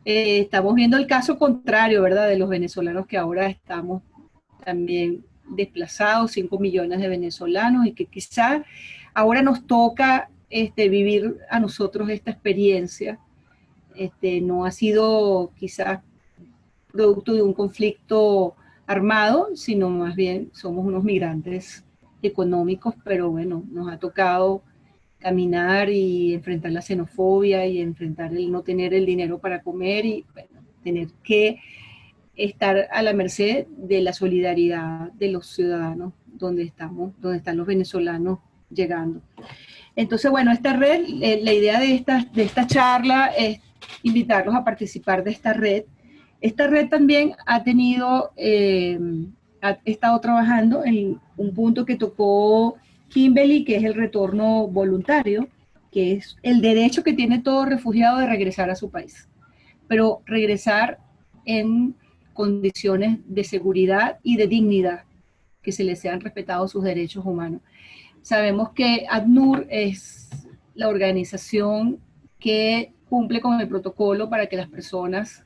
B: Estamos viendo el caso contrario, ¿verdad?, de los venezolanos que ahora estamos también desplazados, 5 millones de venezolanos, y que quizá ahora nos toca vivir a nosotros esta experiencia. No ha sido quizás producto de un conflicto armado, sino más bien somos unos migrantes económicos, pero bueno, nos ha tocado caminar y enfrentar la xenofobia y enfrentar el no tener el dinero para comer y bueno, tener que estar a la merced de la solidaridad de los ciudadanos donde están los venezolanos llegando. Entonces, bueno, esta red, la idea de esta charla es invitarlos a participar de esta red. Esta red también ha estado trabajando en un punto que tocó Kimberly, que es el retorno voluntario, que es el derecho que tiene todo refugiado de regresar a su país, pero regresar en condiciones de seguridad y de dignidad, que se les sean respetados sus derechos humanos. sabemos que ACNUR es la organización que cumple con el protocolo para que las personas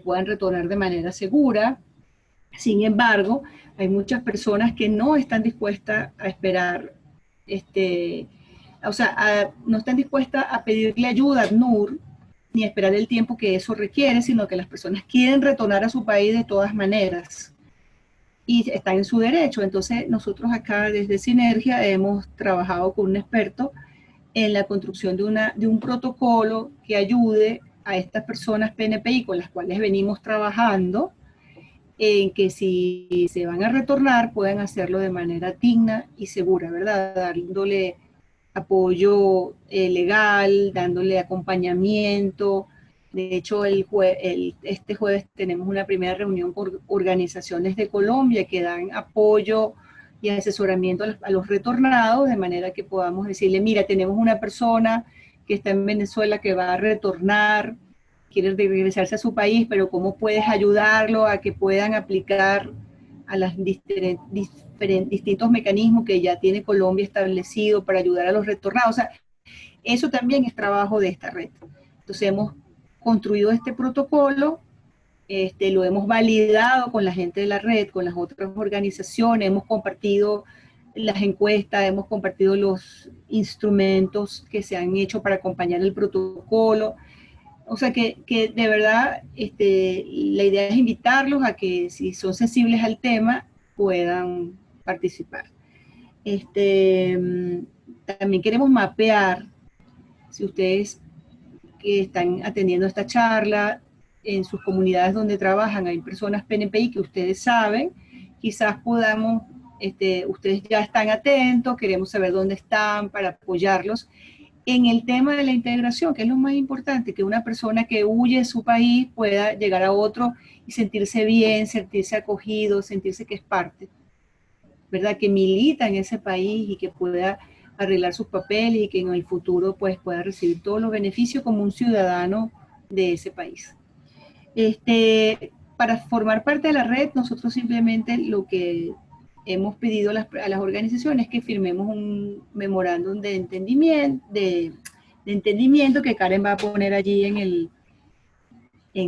B: puedan retornar de manera segura. Sin embargo, hay muchas personas que no están dispuestas a esperar, no están dispuestas a pedirle ayuda a ACNUR, ni esperar el tiempo que eso requiere, sino que las personas quieren retornar a su país de todas maneras y están en su derecho. Entonces nosotros acá desde Sinergia hemos trabajado con un experto en la construcción de un protocolo que ayude a estas personas PNPI con las cuales venimos trabajando, en que si se van a retornar puedan hacerlo de manera digna y segura, ¿verdad? Dándole apoyo legal, dándole acompañamiento. De hecho, este jueves tenemos una primera reunión con organizaciones de Colombia que dan apoyo y asesoramiento a los retornados, de manera que podamos decirle, mira, tenemos una persona que está en Venezuela que va a retornar, quiere regresarse a su país, pero ¿cómo puedes ayudarlo a que puedan aplicar a los distintos mecanismos que ya tiene Colombia establecido para ayudar a los retornados? O sea, eso también es trabajo de esta red. Entonces hemos construido este protocolo, lo hemos validado con la gente de la red, con las otras organizaciones, hemos compartido las encuestas, hemos compartido los instrumentos que se han hecho para acompañar el protocolo. O sea que de verdad la idea es invitarlos a que si son sensibles al tema puedan participar. También queremos mapear, si ustedes que están atendiendo esta charla, en sus comunidades donde trabajan hay personas PNPI que ustedes saben, quizás podamos, ustedes ya están atentos, queremos saber dónde están para apoyarlos en el tema de la integración, que es lo más importante, que una persona que huye de su país pueda llegar a otro y sentirse bien, sentirse acogido, sentirse que es parte, ¿verdad? Que milita en ese país y que pueda arreglar sus papeles y que en el futuro pues pueda recibir todos los beneficios como un ciudadano de ese país. Para formar parte de la red, nosotros simplemente lo que hemos pedido a las organizaciones es que firmemos un memorándum de entendimiento que Karen va a poner allí en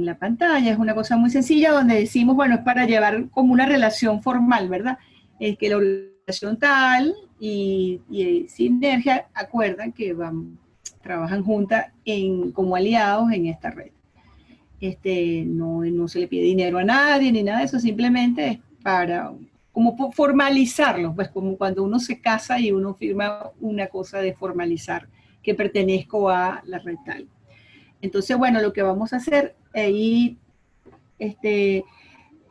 B: la pantalla. Es una cosa muy sencilla donde decimos, bueno, es para llevar como una relación formal, ¿verdad? Es que la organización tal y Sinergia acuerdan que trabajan juntas como aliados en esta red. No se le pide dinero a nadie ni nada de eso, simplemente es para como formalizarlo, pues como cuando uno se casa y uno firma una cosa de formalizar que pertenezco a la red tal. Entonces, bueno, lo que vamos a hacer ahí es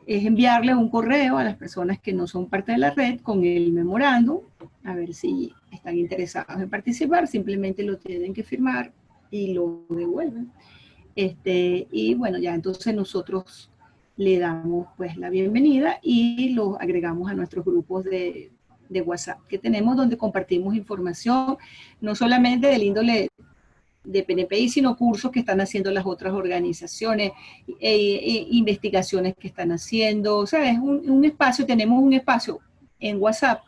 B: enviarle un correo a las personas que no son parte de la red con el memorándum, a ver si están interesados en participar, simplemente lo tienen que firmar y lo devuelven. Y bueno, ya entonces nosotros le damos pues la bienvenida y los agregamos a nuestros grupos de WhatsApp que tenemos, donde compartimos información, no solamente del índole de PNPI, sino cursos que están haciendo las otras organizaciones, investigaciones que están haciendo. O sea, es un espacio, tenemos un espacio en WhatsApp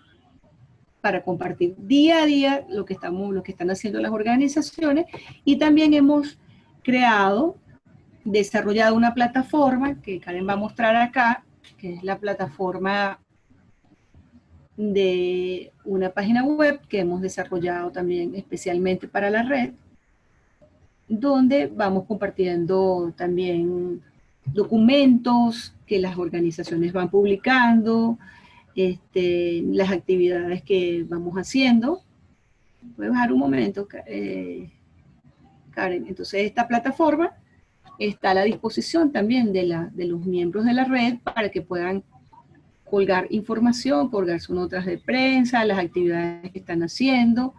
B: para compartir día a día lo que están haciendo las organizaciones, y también hemos desarrollado una plataforma que Karen va a mostrar acá, que es la plataforma de una página web que hemos desarrollado también especialmente para la red, donde vamos compartiendo también documentos que las organizaciones van publicando, las actividades que vamos haciendo. Voy a bajar un momento, Karen. Entonces esta plataforma está a la disposición también de los miembros de la red para que puedan colgar información, colgar sus notas de prensa, las actividades que están haciendo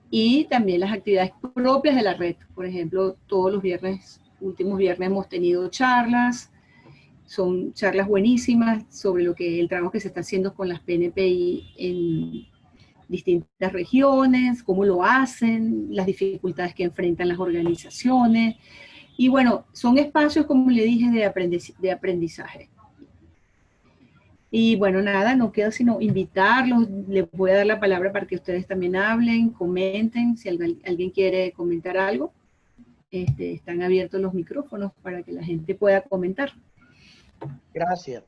B: y también las actividades propias de la red. Por ejemplo, todos los últimos viernes hemos tenido charlas, son charlas buenísimas sobre el trabajo que se está haciendo con las PNPI en distintas regiones, cómo lo hacen, las dificultades que enfrentan las organizaciones. Y bueno, son espacios, como le dije, de aprendizaje. Y bueno, nada, no queda sino invitarlos. Les voy a dar la palabra para que ustedes también hablen, comenten. Si alguien quiere comentar algo, están abiertos los micrófonos para que la gente pueda comentar.
D: Gracias.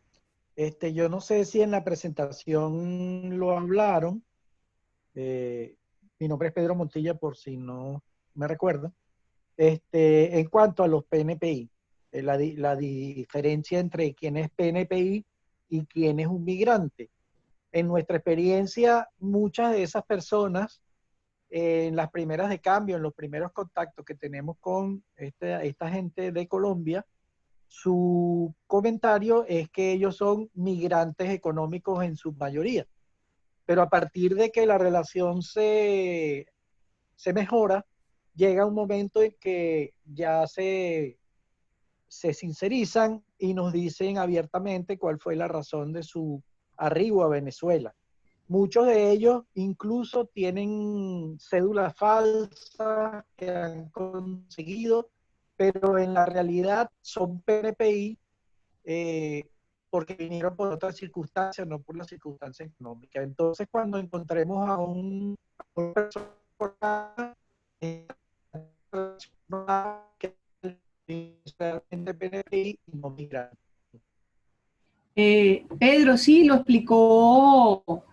D: Yo no sé si en la presentación lo hablaron. Mi nombre es Pedro Montilla, por si no me recuerdan. En cuanto a los PNPI, la diferencia entre quién es PNPI y quién es un migrante. En nuestra experiencia, muchas de esas personas, en las primeras de cambio, en los primeros contactos que tenemos con esta gente de Colombia, su comentario es que ellos son migrantes económicos en su mayoría. Pero a partir de que la relación se mejora, llega un momento en que ya se sincerizan y nos dicen abiertamente cuál fue la razón de su arribo a Venezuela. Muchos de ellos incluso tienen cédulas falsas que han conseguido, pero en la realidad son PNPI porque vinieron por otras circunstancias, no por las circunstancias económicas. Entonces, cuando encontremos a una persona que realmente PNPI y no migrante.
B: Pedro, sí, lo explicó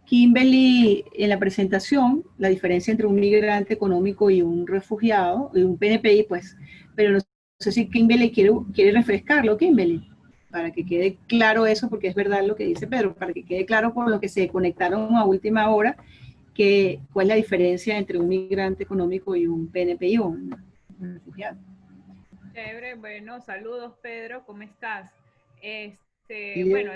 B: Kimberly en la presentación, la diferencia entre un migrante económico y un refugiado, y un PNPI, pues, pero no sé si Kimberly quiere refrescarlo, Kimberly, para que quede claro eso, porque es verdad lo que dice Pedro, para que quede claro por lo que se conectaron a última hora, cuál es la diferencia entre un migrante económico y un PNPI o un refugiado.
A: Chévere, bueno, saludos Pedro, ¿cómo estás?
D: Y
A: Bueno,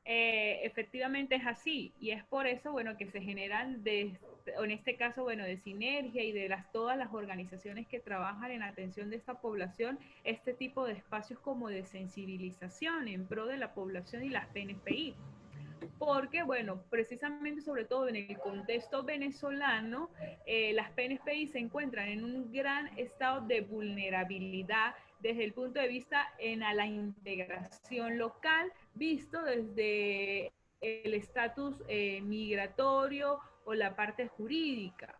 A: efectivamente es así y es por eso, bueno, que se generan en este caso, bueno, de Sinergia y de todas las organizaciones que trabajan en atención de esta población, este tipo de espacios como de sensibilización en pro de la población y las PNPI. Porque, bueno, precisamente sobre todo en el contexto venezolano, las PNPI se encuentran en un gran estado de vulnerabilidad desde el punto de vista en a la integración local, visto desde el estatus migratorio o la parte jurídica,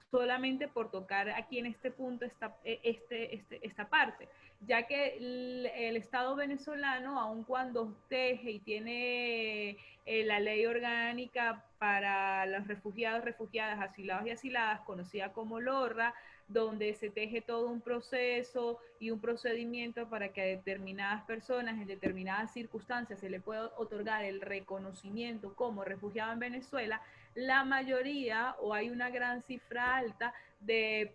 A: solamente por tocar aquí en este punto esta parte, ya que el Estado venezolano, aun cuando teje y tiene la ley orgánica para los refugiados, refugiadas, asilados y asiladas, conocida como LORRA, donde se teje todo un proceso y un procedimiento para que a determinadas personas en determinadas circunstancias se le pueda otorgar el reconocimiento como refugiado en Venezuela, la mayoría o hay una gran cifra alta de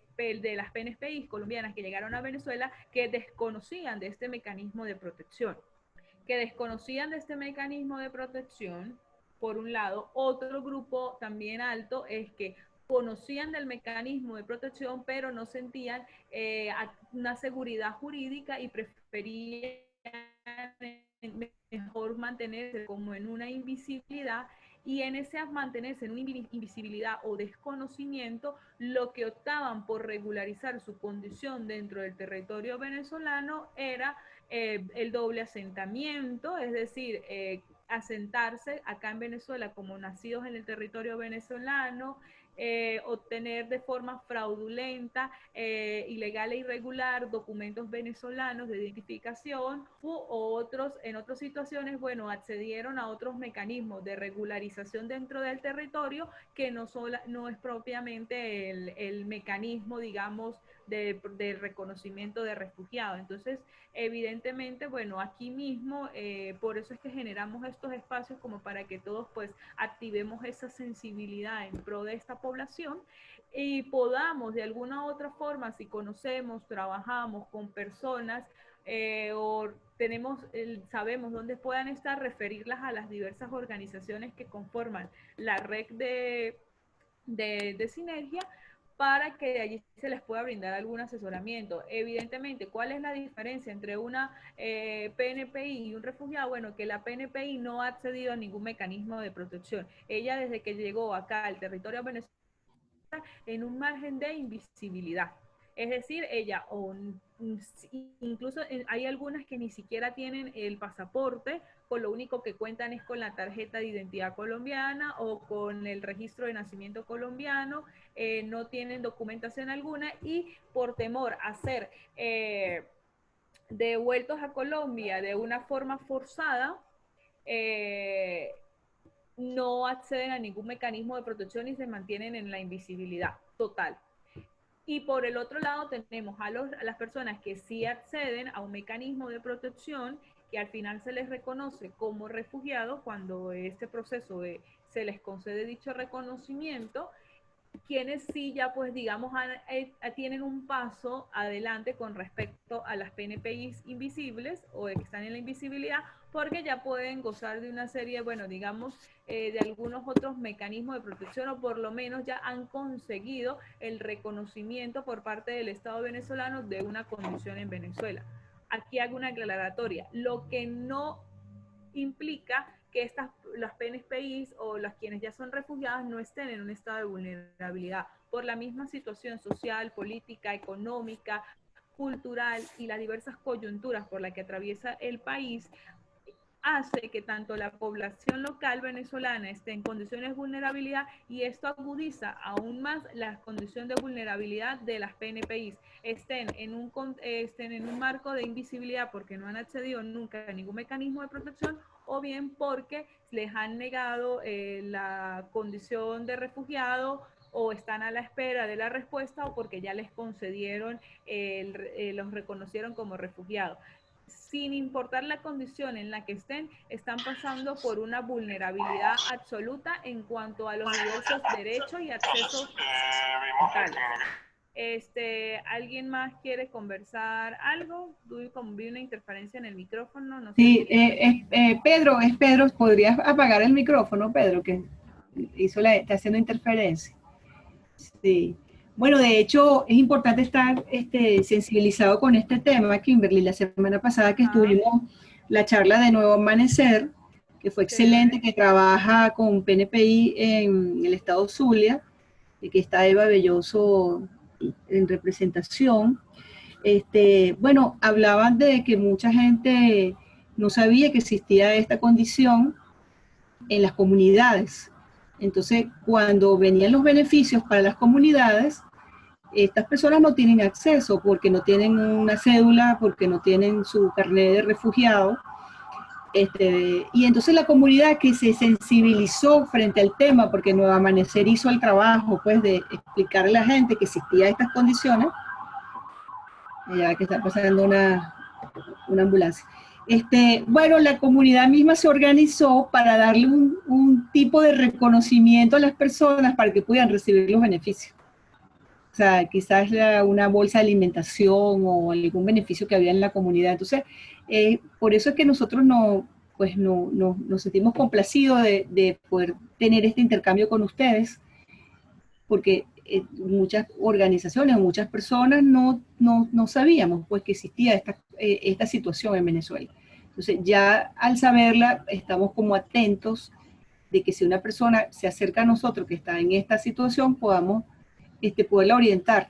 A: las PNPI colombianas que llegaron a Venezuela que desconocían de este mecanismo de protección. Por un lado, otro grupo también alto es que conocían del mecanismo de protección, pero no sentían una seguridad jurídica y preferían mejor mantenerse como en una invisibilidad, y en ese mantenerse en una invisibilidad o desconocimiento, lo que optaban por regularizar su condición dentro del territorio venezolano era el doble asentamiento, es decir, asentarse acá en Venezuela como nacidos en el territorio venezolano, obtener de forma fraudulenta, ilegal e irregular documentos venezolanos de identificación en otras situaciones, bueno, accedieron a otros mecanismos de regularización dentro del territorio que no es propiamente el mecanismo, digamos, de reconocimiento de refugiados. Entonces, evidentemente, bueno, aquí mismo, por eso es que generamos estos espacios como para que todos pues activemos esa sensibilidad en pro de esta población y podamos de alguna u otra forma, si conocemos, trabajamos con personas o sabemos dónde puedan estar, referirlas a las diversas organizaciones que conforman la red de Sinergia, para que allí se les pueda brindar algún asesoramiento. Evidentemente, ¿cuál es la diferencia entre una PNPI y un refugiado? Bueno, que la PNPI no ha accedido a ningún mecanismo de protección. Ella desde que llegó acá al territorio venezolano en un margen de invisibilidad. Es decir, ella, incluso hay algunas que ni siquiera tienen el pasaporte, con lo único que cuentan es con la tarjeta de identidad colombiana o con el registro de nacimiento colombiano, no tienen documentación alguna y por temor a ser devueltos a Colombia de una forma forzada, no acceden a ningún mecanismo de protección y se mantienen en la invisibilidad total. Y por el otro lado tenemos a las personas que sí acceden a un mecanismo de protección que al final se les reconoce como refugiados cuando este proceso se les concede dicho reconocimiento, quienes sí ya pues digamos tienen un paso adelante con respecto a las PNPIs invisibles o que están en la invisibilidad, porque ya pueden gozar de una serie, bueno, digamos, de algunos otros mecanismos de protección, o por lo menos ya han conseguido el reconocimiento por parte del Estado venezolano de una condición en Venezuela. Aquí hago una aclaratoria. Lo que no implica que las PNPIs o las quienes ya son refugiadas no estén en un estado de vulnerabilidad por la misma situación social, política, económica, cultural y las diversas coyunturas por las que atraviesa el país, hace que tanto la población local venezolana esté en condiciones de vulnerabilidad, y esto agudiza aún más la condición de vulnerabilidad de las PNPIs, estén en un marco de invisibilidad porque no han accedido nunca a ningún mecanismo de protección, o bien porque les han negado la condición de refugiado o están a la espera de la respuesta, o porque ya les concedieron, los reconocieron como refugiados. Sin importar la condición en la que están pasando por una vulnerabilidad absoluta en cuanto a los diversos derechos y accesos vitales. ¿Alguien más quiere conversar algo? Como vi una interferencia en el micrófono, no sé.
B: Sí, Pedro, ¿podrías apagar el micrófono, Pedro, que está haciendo interferencia? Sí. Bueno, de hecho, es importante estar sensibilizado con este tema, Kimberly. La semana pasada que estuvimos la charla de Nuevo Amanecer, que fue excelente, que trabaja con PNPI en el estado Zulia, y que está Eva Belloso en representación. Bueno, hablaban de que mucha gente no sabía que existía esta condición en las comunidades. Entonces, cuando venían los beneficios para las comunidades, estas personas no tienen acceso porque no tienen una cédula, porque no tienen su carnet de refugiado. Y entonces la comunidad que se sensibilizó frente al tema, porque Nuevo Amanecer hizo el trabajo pues de explicarle a la gente que existían estas condiciones, ya que está pasando una ambulancia. Bueno, la comunidad misma se organizó para darle un tipo de reconocimiento a las personas para que puedan recibir los beneficios. O sea, quizás una bolsa de alimentación o algún beneficio que había en la comunidad. Entonces, por eso es que nosotros nos sentimos complacidos de poder tener este intercambio con ustedes, porque muchas organizaciones, muchas personas no sabíamos pues que existía esta situación en Venezuela. Entonces ya al saberla estamos como atentos de que si una persona se acerca a nosotros que está en esta situación, podamos poderla orientar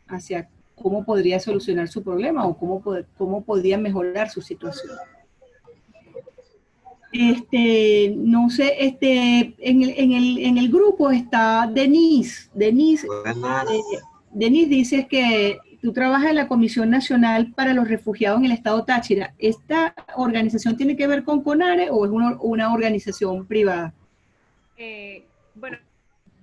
B: hacia cómo podría solucionar su problema o cómo podría mejorar su situación. No sé, en el grupo está Denise. Denise dice que tú trabajas en la Comisión Nacional para los Refugiados en el Estado Táchira. ¿Esta organización tiene que ver con CONARE o es una organización privada?
A: Bueno,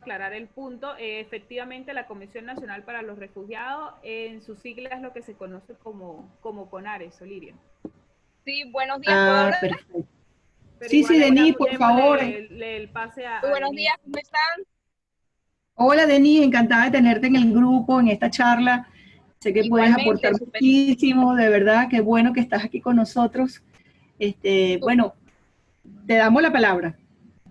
A: aclarar el punto. Efectivamente, la Comisión Nacional para los Refugiados, en sus siglas es lo que se conoce como CONARE, Solirio.
C: Sí, buenos días. ¿Puedo hablar?
B: Perfecto. Sí, Denise, por favor.
A: El pase a
C: buenos
A: Denise.
C: días, ¿cómo están?
B: Hola, Denise, encantada de tenerte en el grupo, en esta charla. Sé que puedes aportar muchísimo, de verdad, qué bueno que estás aquí con nosotros. Bueno, te damos la palabra.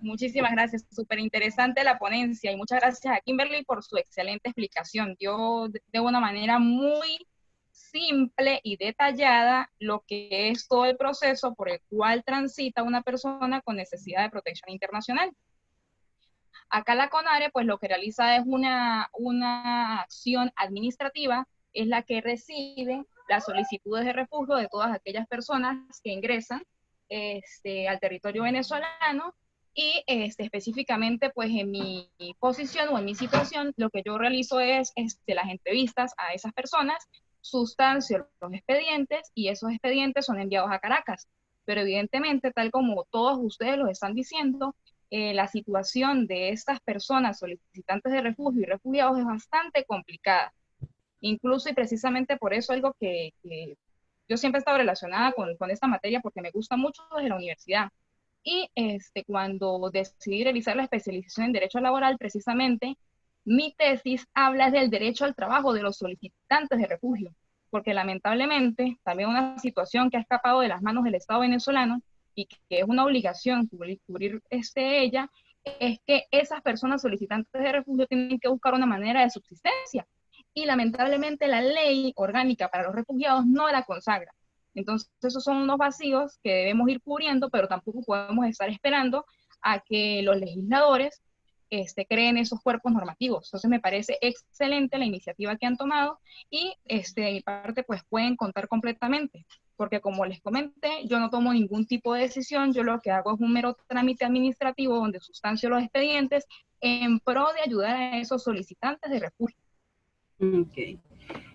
C: Muchísimas gracias, súper interesante la ponencia, y muchas gracias a Kimberly por su excelente explicación. Dio de una manera muy simple y detallada lo que es todo el proceso por el cual transita una persona con necesidad de protección internacional. Acá la CONARE pues lo que realiza es una acción administrativa es la que recibe las solicitudes de refugio de todas aquellas personas que ingresan al territorio venezolano. Y específicamente, pues en mi posición o en mi situación, lo que yo realizo es las entrevistas a esas personas, sustancio los expedientes, y esos expedientes son enviados a Caracas. Pero evidentemente, tal como todos ustedes lo están diciendo, la situación de estas personas solicitantes de refugio y refugiados es bastante complicada. Incluso y precisamente por eso algo que yo siempre he estado relacionada con esta materia porque me gusta mucho desde la universidad. Y cuando decidí realizar la especialización en Derecho Laboral, precisamente, mi tesis habla del derecho al trabajo de los solicitantes de refugio, porque lamentablemente también una situación que ha escapado de las manos del Estado venezolano y que es una obligación cubrir ella, es que esas personas solicitantes de refugio tienen que buscar una manera de subsistencia. Y lamentablemente la ley orgánica para los refugiados no la consagra. Entonces, esos son unos vacíos que debemos ir cubriendo, pero tampoco podemos estar esperando a que los legisladores creen esos cuerpos normativos. Entonces, me parece excelente la iniciativa que han tomado y de mi parte, pues pueden contar completamente, porque como les comenté, yo no tomo ningún tipo de decisión, yo lo que hago es un mero trámite administrativo donde sustancio los expedientes en pro de ayudar a esos solicitantes de refugio.
B: Okay.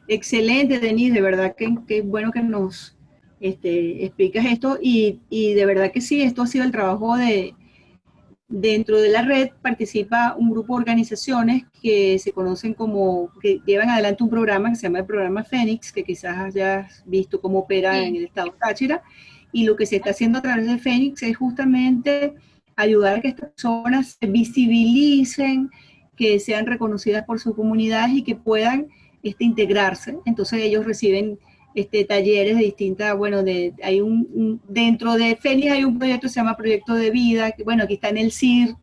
B: Excelente, Denise, de verdad que bueno que nos explicas esto y de verdad que sí, esto ha sido el trabajo dentro de la red participa un grupo de organizaciones que se conocen que llevan adelante un programa que se llama el programa Fénix, que quizás hayas visto cómo opera en el estado Táchira, y lo que se está haciendo a través de Fénix es justamente ayudar a que estas personas se visibilicen, que sean reconocidas por sus comunidades y que puedan integrarse. Entonces ellos reciben talleres de distintas, dentro de Fénix hay un proyecto que se llama Proyecto de Vida, que aquí está en el CIR,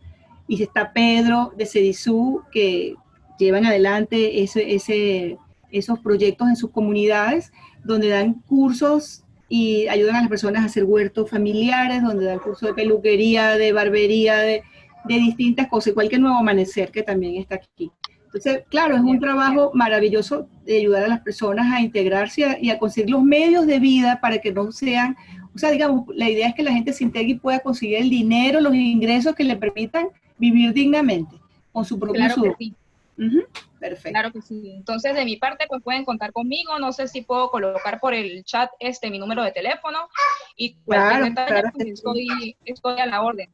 B: y está Pedro de Cedisú, que llevan adelante esos proyectos en sus comunidades, donde dan cursos y ayudan a las personas a hacer huertos familiares, donde dan cursos de peluquería, de barbería, de distintas cosas, igual que Nuevo Amanecer, que también está aquí. Entonces, claro, es un trabajo maravilloso de ayudar a las personas a integrarse y a conseguir los medios de vida para que no sean, digamos, la idea es que la gente se integre y pueda conseguir el dinero, los ingresos que le permitan vivir dignamente con su propio sudor.
C: Sí.
B: Perfecto.
C: Claro que sí. Entonces, de mi parte, pues pueden contar conmigo. No sé si puedo colocar por el chat mi número de teléfono y cualquier detalle, pues estoy a la orden.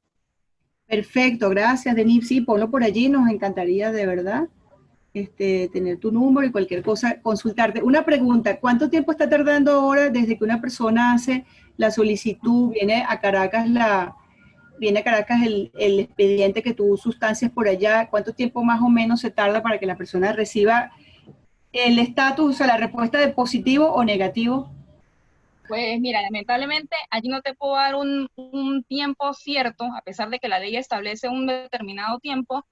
B: Perfecto, gracias, Denise. Sí, ponlo por allí, nos encantaría de verdad tener tu número y cualquier cosa, consultarte. Una pregunta, ¿cuánto tiempo está tardando ahora desde que una persona hace la solicitud, viene a Caracas el expediente que tú sustancias por allá? ¿Cuánto tiempo más o menos se tarda para que la persona reciba el estatus, la respuesta de positivo o negativo?
C: Pues mira, lamentablemente allí no te puedo dar un tiempo cierto, a pesar de que la ley establece un determinado tiempo.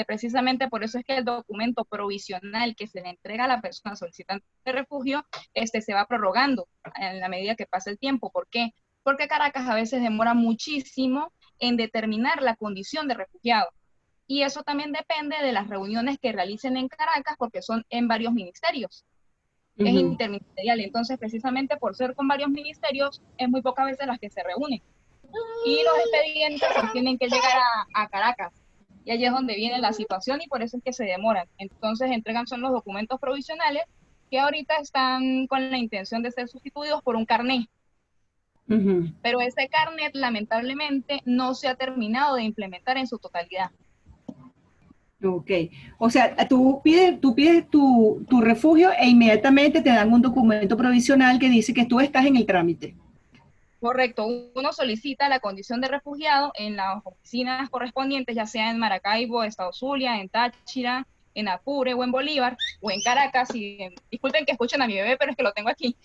C: Precisamente por eso es que el documento provisional que se le entrega a la persona solicitante de refugio se va prorrogando en la medida que pasa el tiempo. ¿Por qué? Porque Caracas a veces demora muchísimo en determinar la condición de refugiado. Y eso también depende de las reuniones que realicen en Caracas, porque son en varios ministerios. Es interministerial, entonces precisamente por ser con varios ministerios, es muy pocas veces las que se reúnen. Y los expedientes pues, tienen que llegar a Caracas. Y allí es donde viene la situación y por eso es que se demoran. Entonces entregan son los documentos provisionales que ahorita están con la intención de ser sustituidos por un carnet. Pero ese carnet lamentablemente no se ha terminado de implementar en su totalidad.
B: Ok, o sea, tú pides tu refugio e inmediatamente te dan un documento provisional que dice que tú estás en el trámite.
C: Correcto, uno solicita la condición de refugiado en las oficinas correspondientes, ya sea en Maracaibo, Estado Zulia, en Táchira, en Apure o en Bolívar, o en Caracas, disculpen que escuchen a mi bebé, pero es que lo tengo aquí,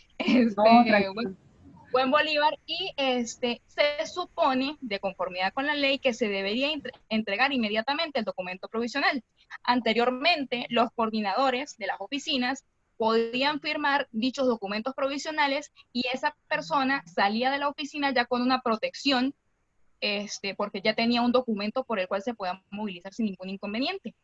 C: o en Bolívar, y se supone, de conformidad con la ley, que se debería entregar inmediatamente el documento provisional. Anteriormente, los coordinadores de las oficinas podían firmar dichos documentos provisionales y esa persona salía de la oficina ya con una protección, porque ya tenía un documento por el cual se podía movilizar sin ningún inconveniente.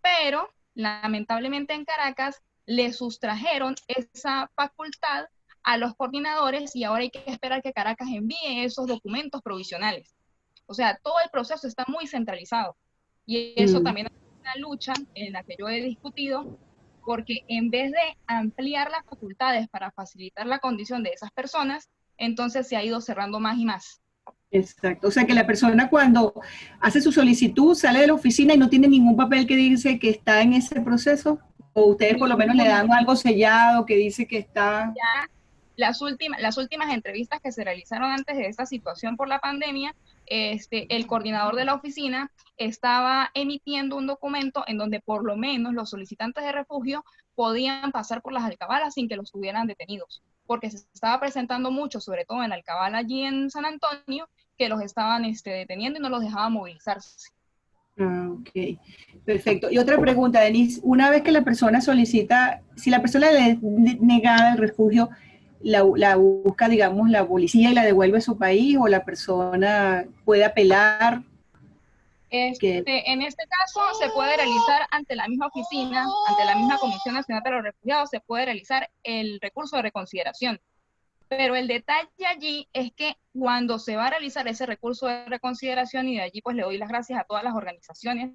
C: Pero, lamentablemente en Caracas, le sustrajeron esa facultad a los coordinadores y ahora hay que esperar que Caracas envíe esos documentos provisionales. O sea, todo el proceso está muy centralizado. Y eso también es una lucha en la que yo he discutido, porque en vez de ampliar las facultades para facilitar la condición de esas personas, entonces se ha ido cerrando más y más.
B: Exacto, o sea que la persona cuando hace su solicitud sale de la oficina y no tiene ningún papel que dice que está en ese proceso, o ustedes por lo menos le dan algo sellado que dice que está...
C: Ya las últimas entrevistas que se realizaron antes de esta situación por la pandemia, el coordinador de la oficina estaba emitiendo un documento en donde por lo menos los solicitantes de refugio podían pasar por las alcabalas sin que los tuvieran detenidos, porque se estaba presentando mucho, sobre todo en la alcabala allí en San Antonio, que los estaban deteniendo y no los dejaban movilizarse.
B: Ah, ok, perfecto. Y otra pregunta, Denise, una vez que la persona solicita, si la persona le es negada el refugio, la busca, digamos, la policía y la devuelve a su país, o la persona puede apelar?
C: En este caso se puede realizar ante la misma oficina, ante la misma Comisión Nacional de los Refugiados, se puede realizar el recurso de reconsideración. Pero el detalle allí es que cuando se va a realizar ese recurso de reconsideración, y de allí pues le doy las gracias a todas las organizaciones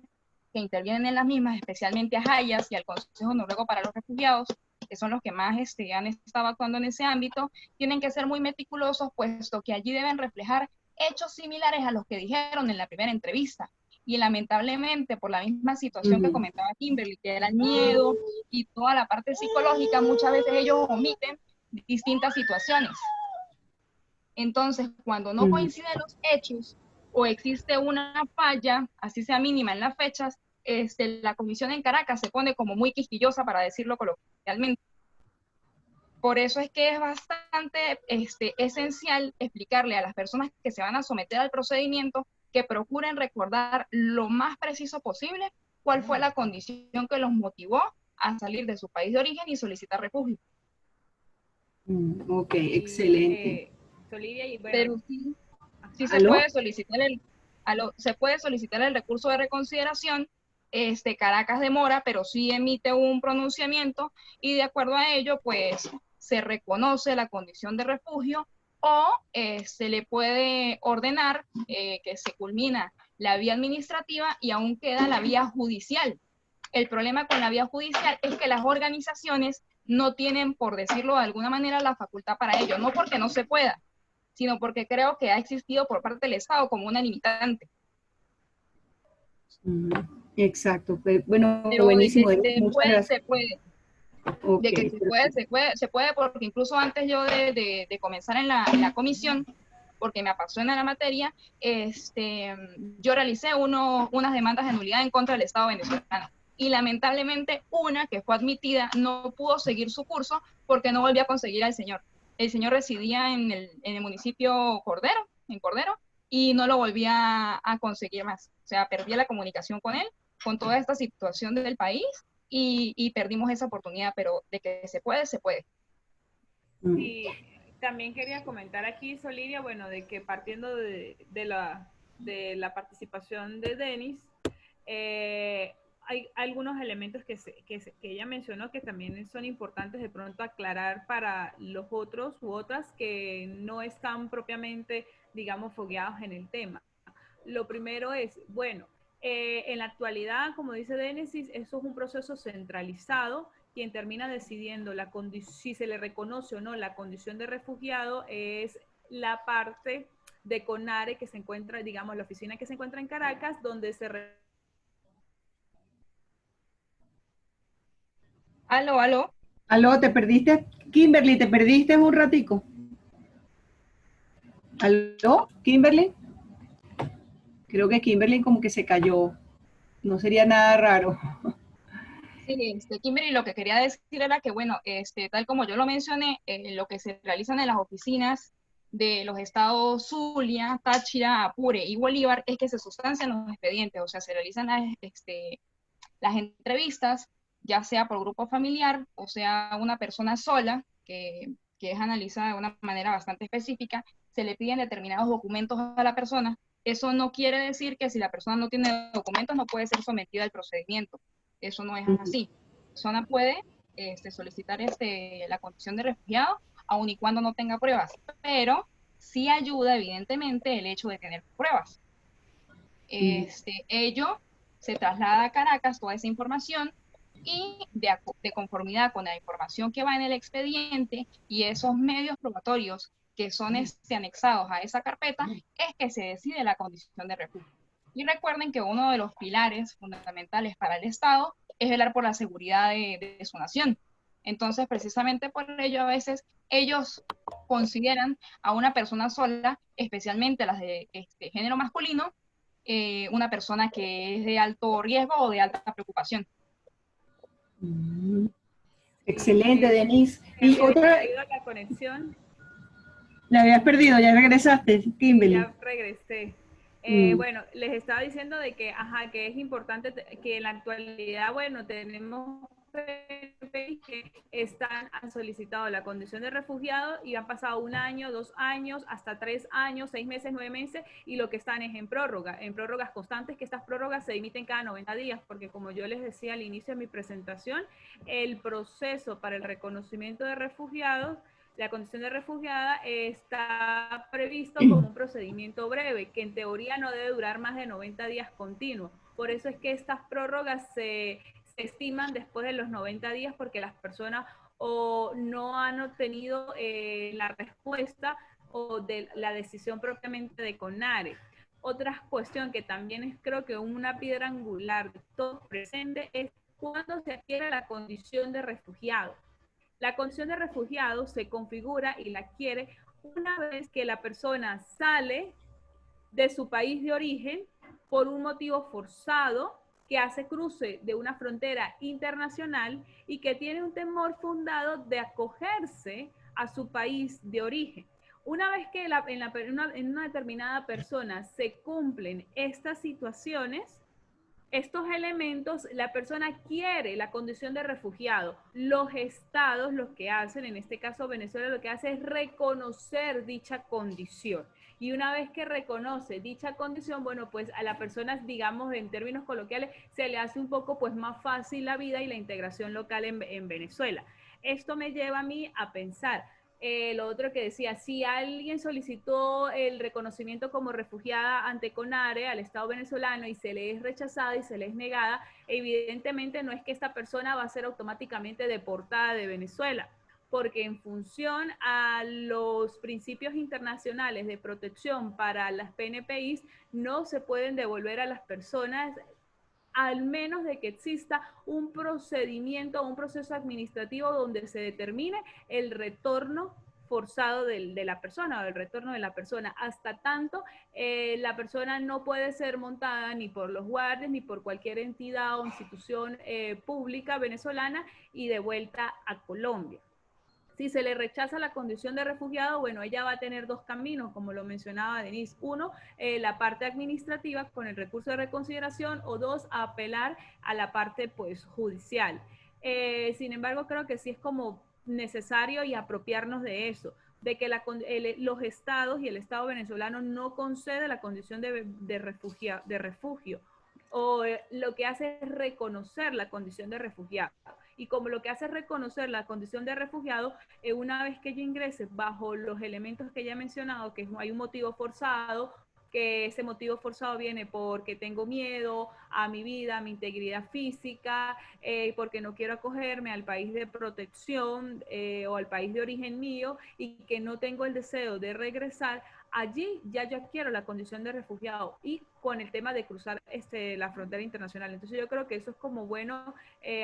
C: que intervienen en las mismas, especialmente a Hayas y al Consejo Noruego para los Refugiados, que son los que más han estado actuando en ese ámbito, tienen que ser muy meticulosos, puesto que allí deben reflejar hechos similares a los que dijeron en la primera entrevista. Y lamentablemente, por la misma situación que comentaba Kimberly, que era el miedo y toda la parte psicológica, muchas veces ellos omiten distintas situaciones. Entonces, cuando no coinciden los hechos o existe una falla, así sea mínima en las fechas, la comisión en Caracas se pone como muy quisquillosa, para decirlo coloquialmente. Por eso es que es bastante esencial explicarle a las personas que se van a someter al procedimiento que procuren recordar lo más preciso posible cuál fue la condición que los motivó a salir de su país de origen y solicitar refugio.
B: Ok, excelente.
A: Olivia, y bueno,
C: pero sí se puede solicitar el recurso de reconsideración. Caracas demora, pero sí emite un pronunciamiento y de acuerdo a ello, pues se reconoce la condición de refugio o se le puede ordenar que se culmina la vía administrativa y aún queda la vía judicial. El problema con la vía judicial es que las organizaciones no tienen, por decirlo de alguna manera, la facultad para ello, no porque no se pueda, sino porque creo que ha existido por parte del Estado como una limitante.
B: Exacto, bueno,
C: pero
B: buenísimo.
C: De que se
B: muchas
C: puede,
B: gracias.
C: se puede.
B: Okay,
C: De que se puede, porque incluso antes yo de comenzar en la comisión, porque me apasiona la materia, yo realicé unas demandas de nulidad en contra del Estado venezolano. Y lamentablemente una que fue admitida no pudo seguir su curso porque no volvió a conseguir al señor. El señor residía en el municipio Cordero, en Cordero, y no lo volvía a conseguir más. O sea, perdí la comunicación con él, con toda esta situación del país, y perdimos esa oportunidad, pero de que se puede, se puede.
A: Y también quería comentar aquí, Olivia, bueno, de que partiendo de la participación de Denis, hay algunos elementos que ella mencionó que también son importantes de pronto aclarar para los otros u otras que no están propiamente, digamos, fogueados en el tema. Lo primero es, bueno, en la actualidad, como dice Denis, eso es un proceso centralizado. Quien termina decidiendo si se le reconoce o no la condición de refugiado es la parte de CONARE que se encuentra, digamos, la oficina que se encuentra en Caracas, donde se...
C: Aló.
B: Aló, ¿te perdiste? Kimberly, ¿te perdiste un ratico? ¿Aló, Kimberly? Creo que Kimberly como que se cayó. No sería nada raro.
C: Sí, Kimberly, lo que quería decir era que, bueno, tal como yo lo mencioné, lo que se realizan en las oficinas de los estados Zulia, Táchira, Apure y Bolívar es que se sustancian los expedientes, o sea, se realizan las entrevistas, ya sea por grupo familiar o sea una persona sola, que es analizada de una manera bastante específica, se le piden determinados documentos a la persona. Eso no quiere decir que si la persona no tiene documentos no puede ser sometida al procedimiento. Eso no es así. La persona puede solicitar la condición de refugiado, aun y cuando no tenga pruebas, pero sí ayuda evidentemente el hecho de tener pruebas. Ello se traslada a Caracas toda esa información y de conformidad con la información que va en el expediente y esos medios probatorios que son anexados a esa carpeta, es que se decide la condición de refugio. Y recuerden que uno de los pilares fundamentales para el Estado es velar por la seguridad de su nación. Entonces, precisamente por ello, a veces ellos consideran a una persona sola, especialmente las de género masculino, una persona que es de alto riesgo o de alta preocupación.
B: Excelente, Denise.
A: Y otra... la conexión.
B: La habías perdido, ya regresaste, Kimberly.
A: Ya regresé. Bueno, les estaba diciendo de que, que es importante que en la actualidad, bueno, tenemos que han solicitado la condición de refugiado y han pasado 1 año, 2 años, hasta 3 años, 6 meses, 9 meses, y lo que están es en prórrogas constantes, que estas prórrogas se emiten cada 90 días, porque como yo les decía al inicio de mi presentación, el proceso para el reconocimiento de refugiados, la condición de refugiada, está previsto como un procedimiento breve, que en teoría no debe durar más de 90 días continuos. Por eso es que estas prórrogas se estiman después de los 90 días, porque las personas o no han obtenido la respuesta o de la decisión propiamente de CONARE. Otra cuestión que también es, creo que una piedra angular de todo presente, es cuándo se adquiere la condición de refugiado. La condición de refugiado se configura y la adquiere una vez que la persona sale de su país de origen por un motivo forzado, que hace cruce de una frontera internacional y que tiene un temor fundado de acogerse a su país de origen. Una vez que en una determinada persona se cumplen estas situaciones, estos elementos, la persona quiere la condición de refugiado. Los estados lo que hacen, en este caso Venezuela, lo que hace es reconocer dicha condición. Y una vez que reconoce dicha condición, bueno, pues a la persona, digamos, en términos coloquiales, se le hace un poco pues más fácil la vida y la integración local en Venezuela. Esto me lleva a mí a pensar, lo otro que decía, si alguien solicitó el reconocimiento como refugiada ante CONARE al Estado venezolano y se le es rechazada y se le es negada, evidentemente no es que esta persona va a ser automáticamente deportada de Venezuela, porque en función a los principios internacionales de protección para las PNPIs, no se pueden devolver a las personas al menos de que exista un procedimiento, un proceso administrativo donde se determine el retorno forzado de la persona o el retorno de la persona. Hasta tanto, la persona no puede ser montada ni por los guardias ni por cualquier entidad o institución pública venezolana y devuelta a Colombia. Si se le rechaza la condición de refugiado, bueno, ella va a tener 2 caminos, como lo mencionaba Denise. 1, la parte administrativa con el recurso de reconsideración, o 2, apelar a la parte pues judicial. Sin embargo, creo que sí es como necesario y apropiarnos de eso, de que los estados y el Estado venezolano no concede la condición de refugio, o lo que hace es reconocer la condición de refugiado. Y como lo que hace es reconocer la condición de refugiado, una vez que yo ingrese bajo los elementos que ya he mencionado, que hay un motivo forzado, que ese motivo forzado viene porque tengo miedo a mi vida, a mi integridad física, porque no quiero acogerme al país de protección o al país de origen mío, y que no tengo el deseo de regresar, allí ya yo adquiero la condición de refugiado, y con el tema de cruzar la frontera internacional. Entonces yo creo que eso es como bueno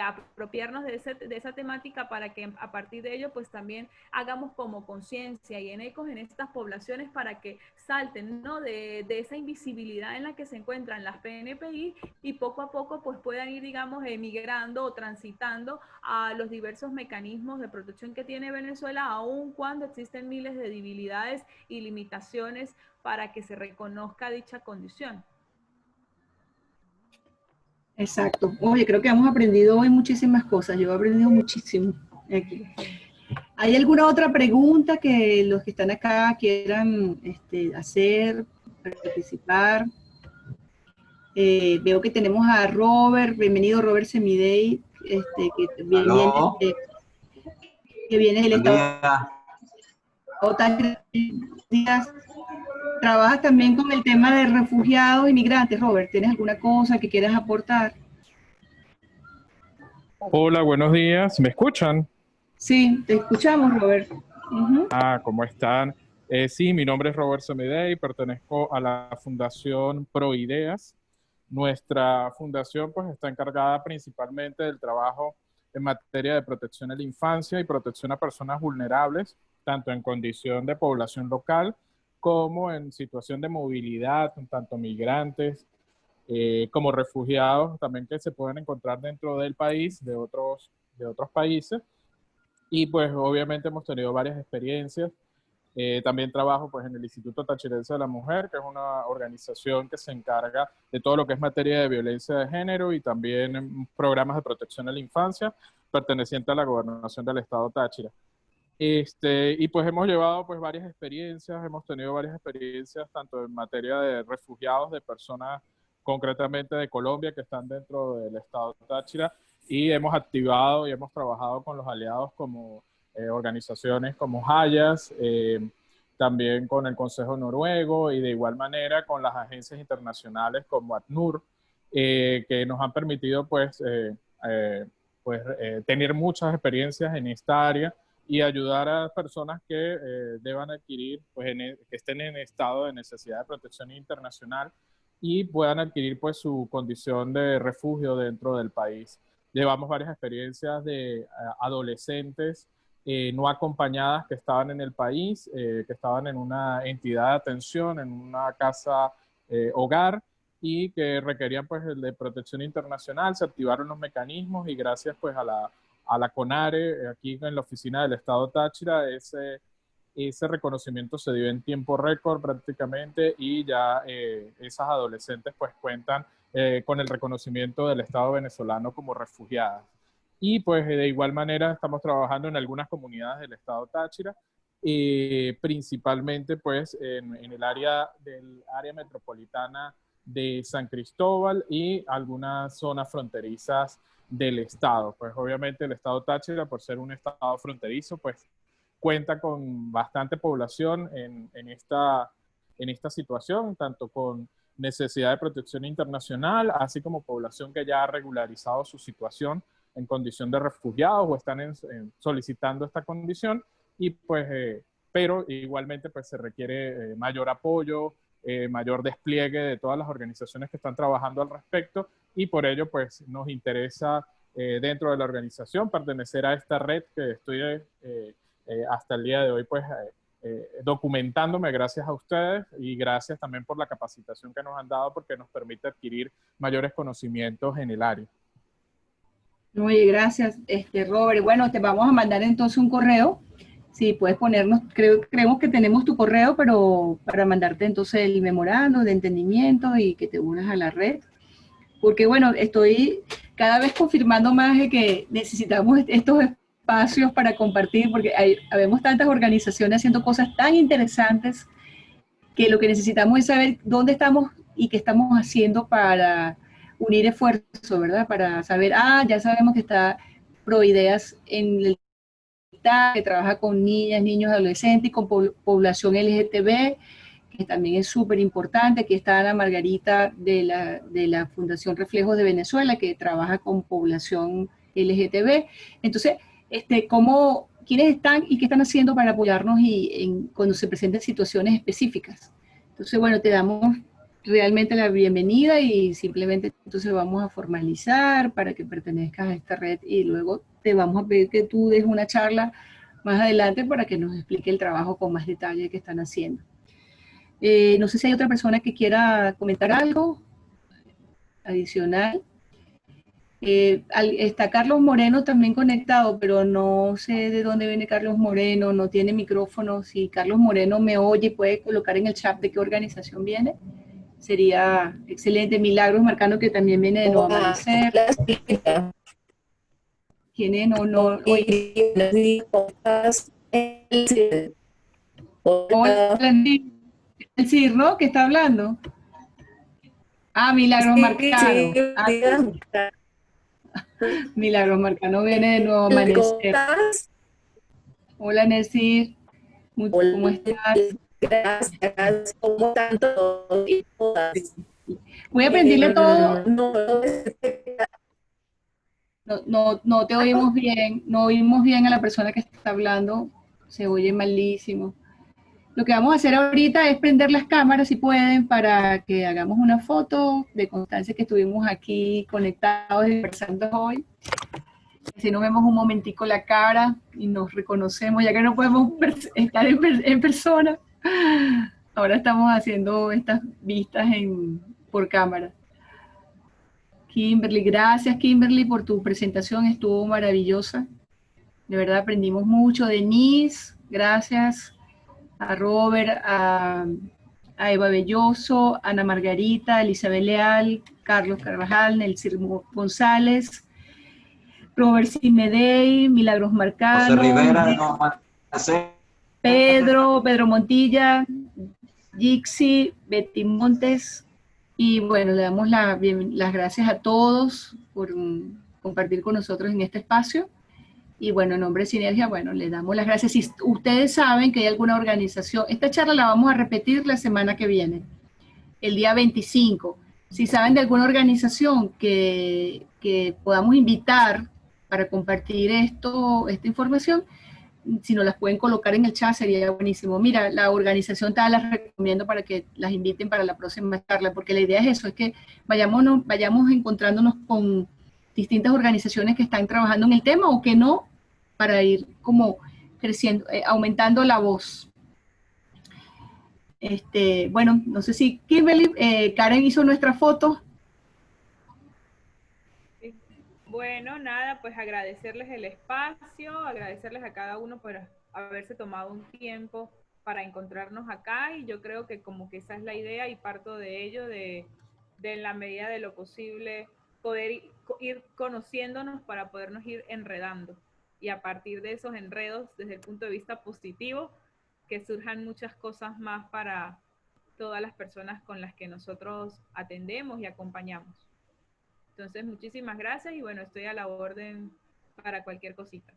A: apropiarnos de esa temática, para que a partir de ello pues también hagamos como conciencia y en ecos en estas poblaciones, para que salten, ¿no?, de esa invisibilidad en la que se encuentran las PNPI, y poco a poco pues puedan ir, digamos, emigrando o transitando a los diversos mecanismos de protección que tiene Venezuela, aun cuando existen miles de debilidades y limitaciones para que se reconozca dicha condición.
B: Exacto. Oye, creo que hemos aprendido hoy muchísimas cosas. Yo he aprendido muchísimo aquí. ¿Hay alguna otra pregunta que los que están acá quieran hacer, participar? Veo que tenemos a Robert. Bienvenido, Robert Semidey.
E: ¿Aló?
B: Que viene del
E: Buen
B: estado
E: día.
B: Táchira. Trabajas también con el tema de refugiados y migrantes, Robert. ¿Tienes alguna cosa que quieras aportar?
F: Hola, buenos días. ¿Me escuchan?
B: Sí, te escuchamos, Robert. Ujú.
F: ¿Cómo están? Sí, mi nombre es Robert Somidey, pertenezco a la Fundación Proideas. Nuestra fundación pues está encargada principalmente del trabajo en materia de protección a la infancia y protección a personas vulnerables, tanto en condición de población local como en situación de movilidad, tanto migrantes como refugiados también que se pueden encontrar dentro del país, de otros países. Y pues obviamente hemos tenido varias experiencias. También trabajo pues en el Instituto Tachirense de la Mujer, que es una organización que se encarga de todo lo que es materia de violencia de género y también en programas de protección a la infancia, perteneciente a la Gobernación del Estado Táchira. Y pues hemos llevado pues varias experiencias, hemos tenido varias experiencias tanto en materia de refugiados, de personas concretamente de Colombia que están dentro del estado Táchira, y hemos activado y hemos trabajado con los aliados como organizaciones como Hayas, también con el Consejo Noruego y de igual manera con las agencias internacionales como ACNUR, que nos han permitido tener muchas experiencias en esta área y ayudar a personas que deban adquirir, que estén en estado de necesidad de protección internacional y puedan adquirir pues su condición de refugio dentro del país. Llevamos varias experiencias de adolescentes no acompañadas que estaban en el país, que estaban en una entidad de atención, en una casa hogar, y que requerían pues de protección internacional. Se activaron los mecanismos y gracias pues a la CONARE, aquí en la oficina del Estado Táchira, ese reconocimiento se dio en tiempo récord prácticamente, y ya esas adolescentes pues cuentan con el reconocimiento del Estado venezolano como refugiadas. Y pues de igual manera estamos trabajando en algunas comunidades del Estado Táchira, principalmente pues en el área metropolitana de San Cristóbal y algunas zonas fronterizas del estado. Pues obviamente el estado Táchira, por ser un estado fronterizo, pues cuenta con bastante población en esta situación, tanto con necesidad de protección internacional, así como población que ya ha regularizado su situación en condición de refugiados o están solicitando esta condición, y pues, pero igualmente pues se requiere mayor apoyo, mayor despliegue de todas las organizaciones que están trabajando al respecto, y por ello pues nos interesa dentro de la organización pertenecer a esta red que estoy hasta el día de hoy pues documentándome gracias a ustedes, y gracias también por la capacitación que nos han dado, porque nos permite adquirir mayores conocimientos en el área.
B: Oye, gracias, Robert. Bueno, te vamos a mandar entonces un correo. Sí, puedes ponernos, creemos que tenemos tu correo, pero para mandarte entonces el memorando de entendimiento y que te unas a la red. Porque bueno, estoy cada vez confirmando más de que necesitamos estos espacios para compartir, porque habemos tantas organizaciones haciendo cosas tan interesantes que lo que necesitamos es saber dónde estamos y qué estamos haciendo para unir esfuerzos, ¿verdad? Para saber, ya sabemos que está Proideas en el que trabaja con niñas, niños, adolescentes y con población LGTB, que también es súper importante. Aquí está Ana Margarita de la Fundación Reflejos de Venezuela, que trabaja con población LGTB. Entonces, ¿quiénes están y qué están haciendo para apoyarnos cuando se presenten situaciones específicas? Entonces, bueno, te damos realmente la bienvenida y simplemente entonces vamos a formalizar para que pertenezcas a esta red, y luego te vamos a pedir que tú des una charla más adelante para que nos explique el trabajo con más detalle que están haciendo. No sé si hay otra persona que quiera comentar algo adicional. Está Carlos Moreno también conectado, pero no sé de dónde viene Carlos Moreno, no tiene micrófono. Si Carlos Moreno me oye, puede colocar en el chat de qué organización viene. Sería excelente. Milagros Marcano, que también viene de Nuevo Amanecer. ¿Quién es? No, oye. Hola, el CIR, ¿no? ¿Qué está hablando? Milagros Marcano. Milagros Marcano viene de nuevo
E: ¿Cómo
B: amanecer.
E: estás?
B: Hola, Nessie. ¿Cómo
E: Hola,
B: estás?
E: gracias. ¿Cómo están todos y todas?
B: Voy a prenderle todo. No te oímos bien. No oímos bien a la persona que está hablando. Se oye malísimo. Lo que vamos a hacer ahorita es prender las cámaras, si pueden, para que hagamos una foto de constancia que estuvimos aquí conectados y conversando hoy. Si nos vemos un momentico la cara y nos reconocemos, ya que no podemos estar en persona. Ahora estamos haciendo estas vistas por cámara. Kimberly, gracias Kimberly por tu presentación, estuvo maravillosa. De verdad aprendimos mucho. Denise, gracias. A Robert, a Eva Belloso, Ana Margarita, Elizabeth Leal, Carlos Carvajal, Nelson González, Robert Simedey, Milagros Marcano,
G: José Rivera, no,
B: Pedro Montilla, Jixi, Betty Montes, y bueno, le damos las gracias a todos por compartir con nosotros en este espacio. Y bueno, en nombre de Sinergia, bueno, les damos las gracias. Si ustedes saben que hay alguna organización, esta charla la vamos a repetir la semana que viene, el día 25. Si saben de alguna organización que podamos invitar para compartir esta información, si nos las pueden colocar en el chat sería buenísimo. Mira, la organización tal las recomiendo para que las inviten para la próxima charla, porque la idea es eso, es que vayamos encontrándonos con distintas organizaciones que están trabajando en el tema o que no, para ir como creciendo, aumentando la voz. Bueno, no sé si Kimberly, Karen hizo nuestra foto.
A: Bueno, nada, pues agradecerles el espacio, agradecerles a cada uno por haberse tomado un tiempo para encontrarnos acá, y yo creo que como que esa es la idea y parto de ello, de en la medida de lo posible poder ir conociéndonos para podernos ir enredando, y a partir de esos enredos, desde el punto de vista positivo, que surjan muchas cosas más para todas las personas con las que nosotros atendemos y acompañamos. Entonces, muchísimas gracias y bueno, estoy a la orden para cualquier cosita.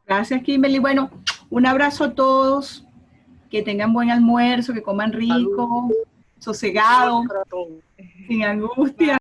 B: Gracias, Kimberly. Bueno, un abrazo a todos, que tengan buen almuerzo, que coman rico, sosegado, sin angustia.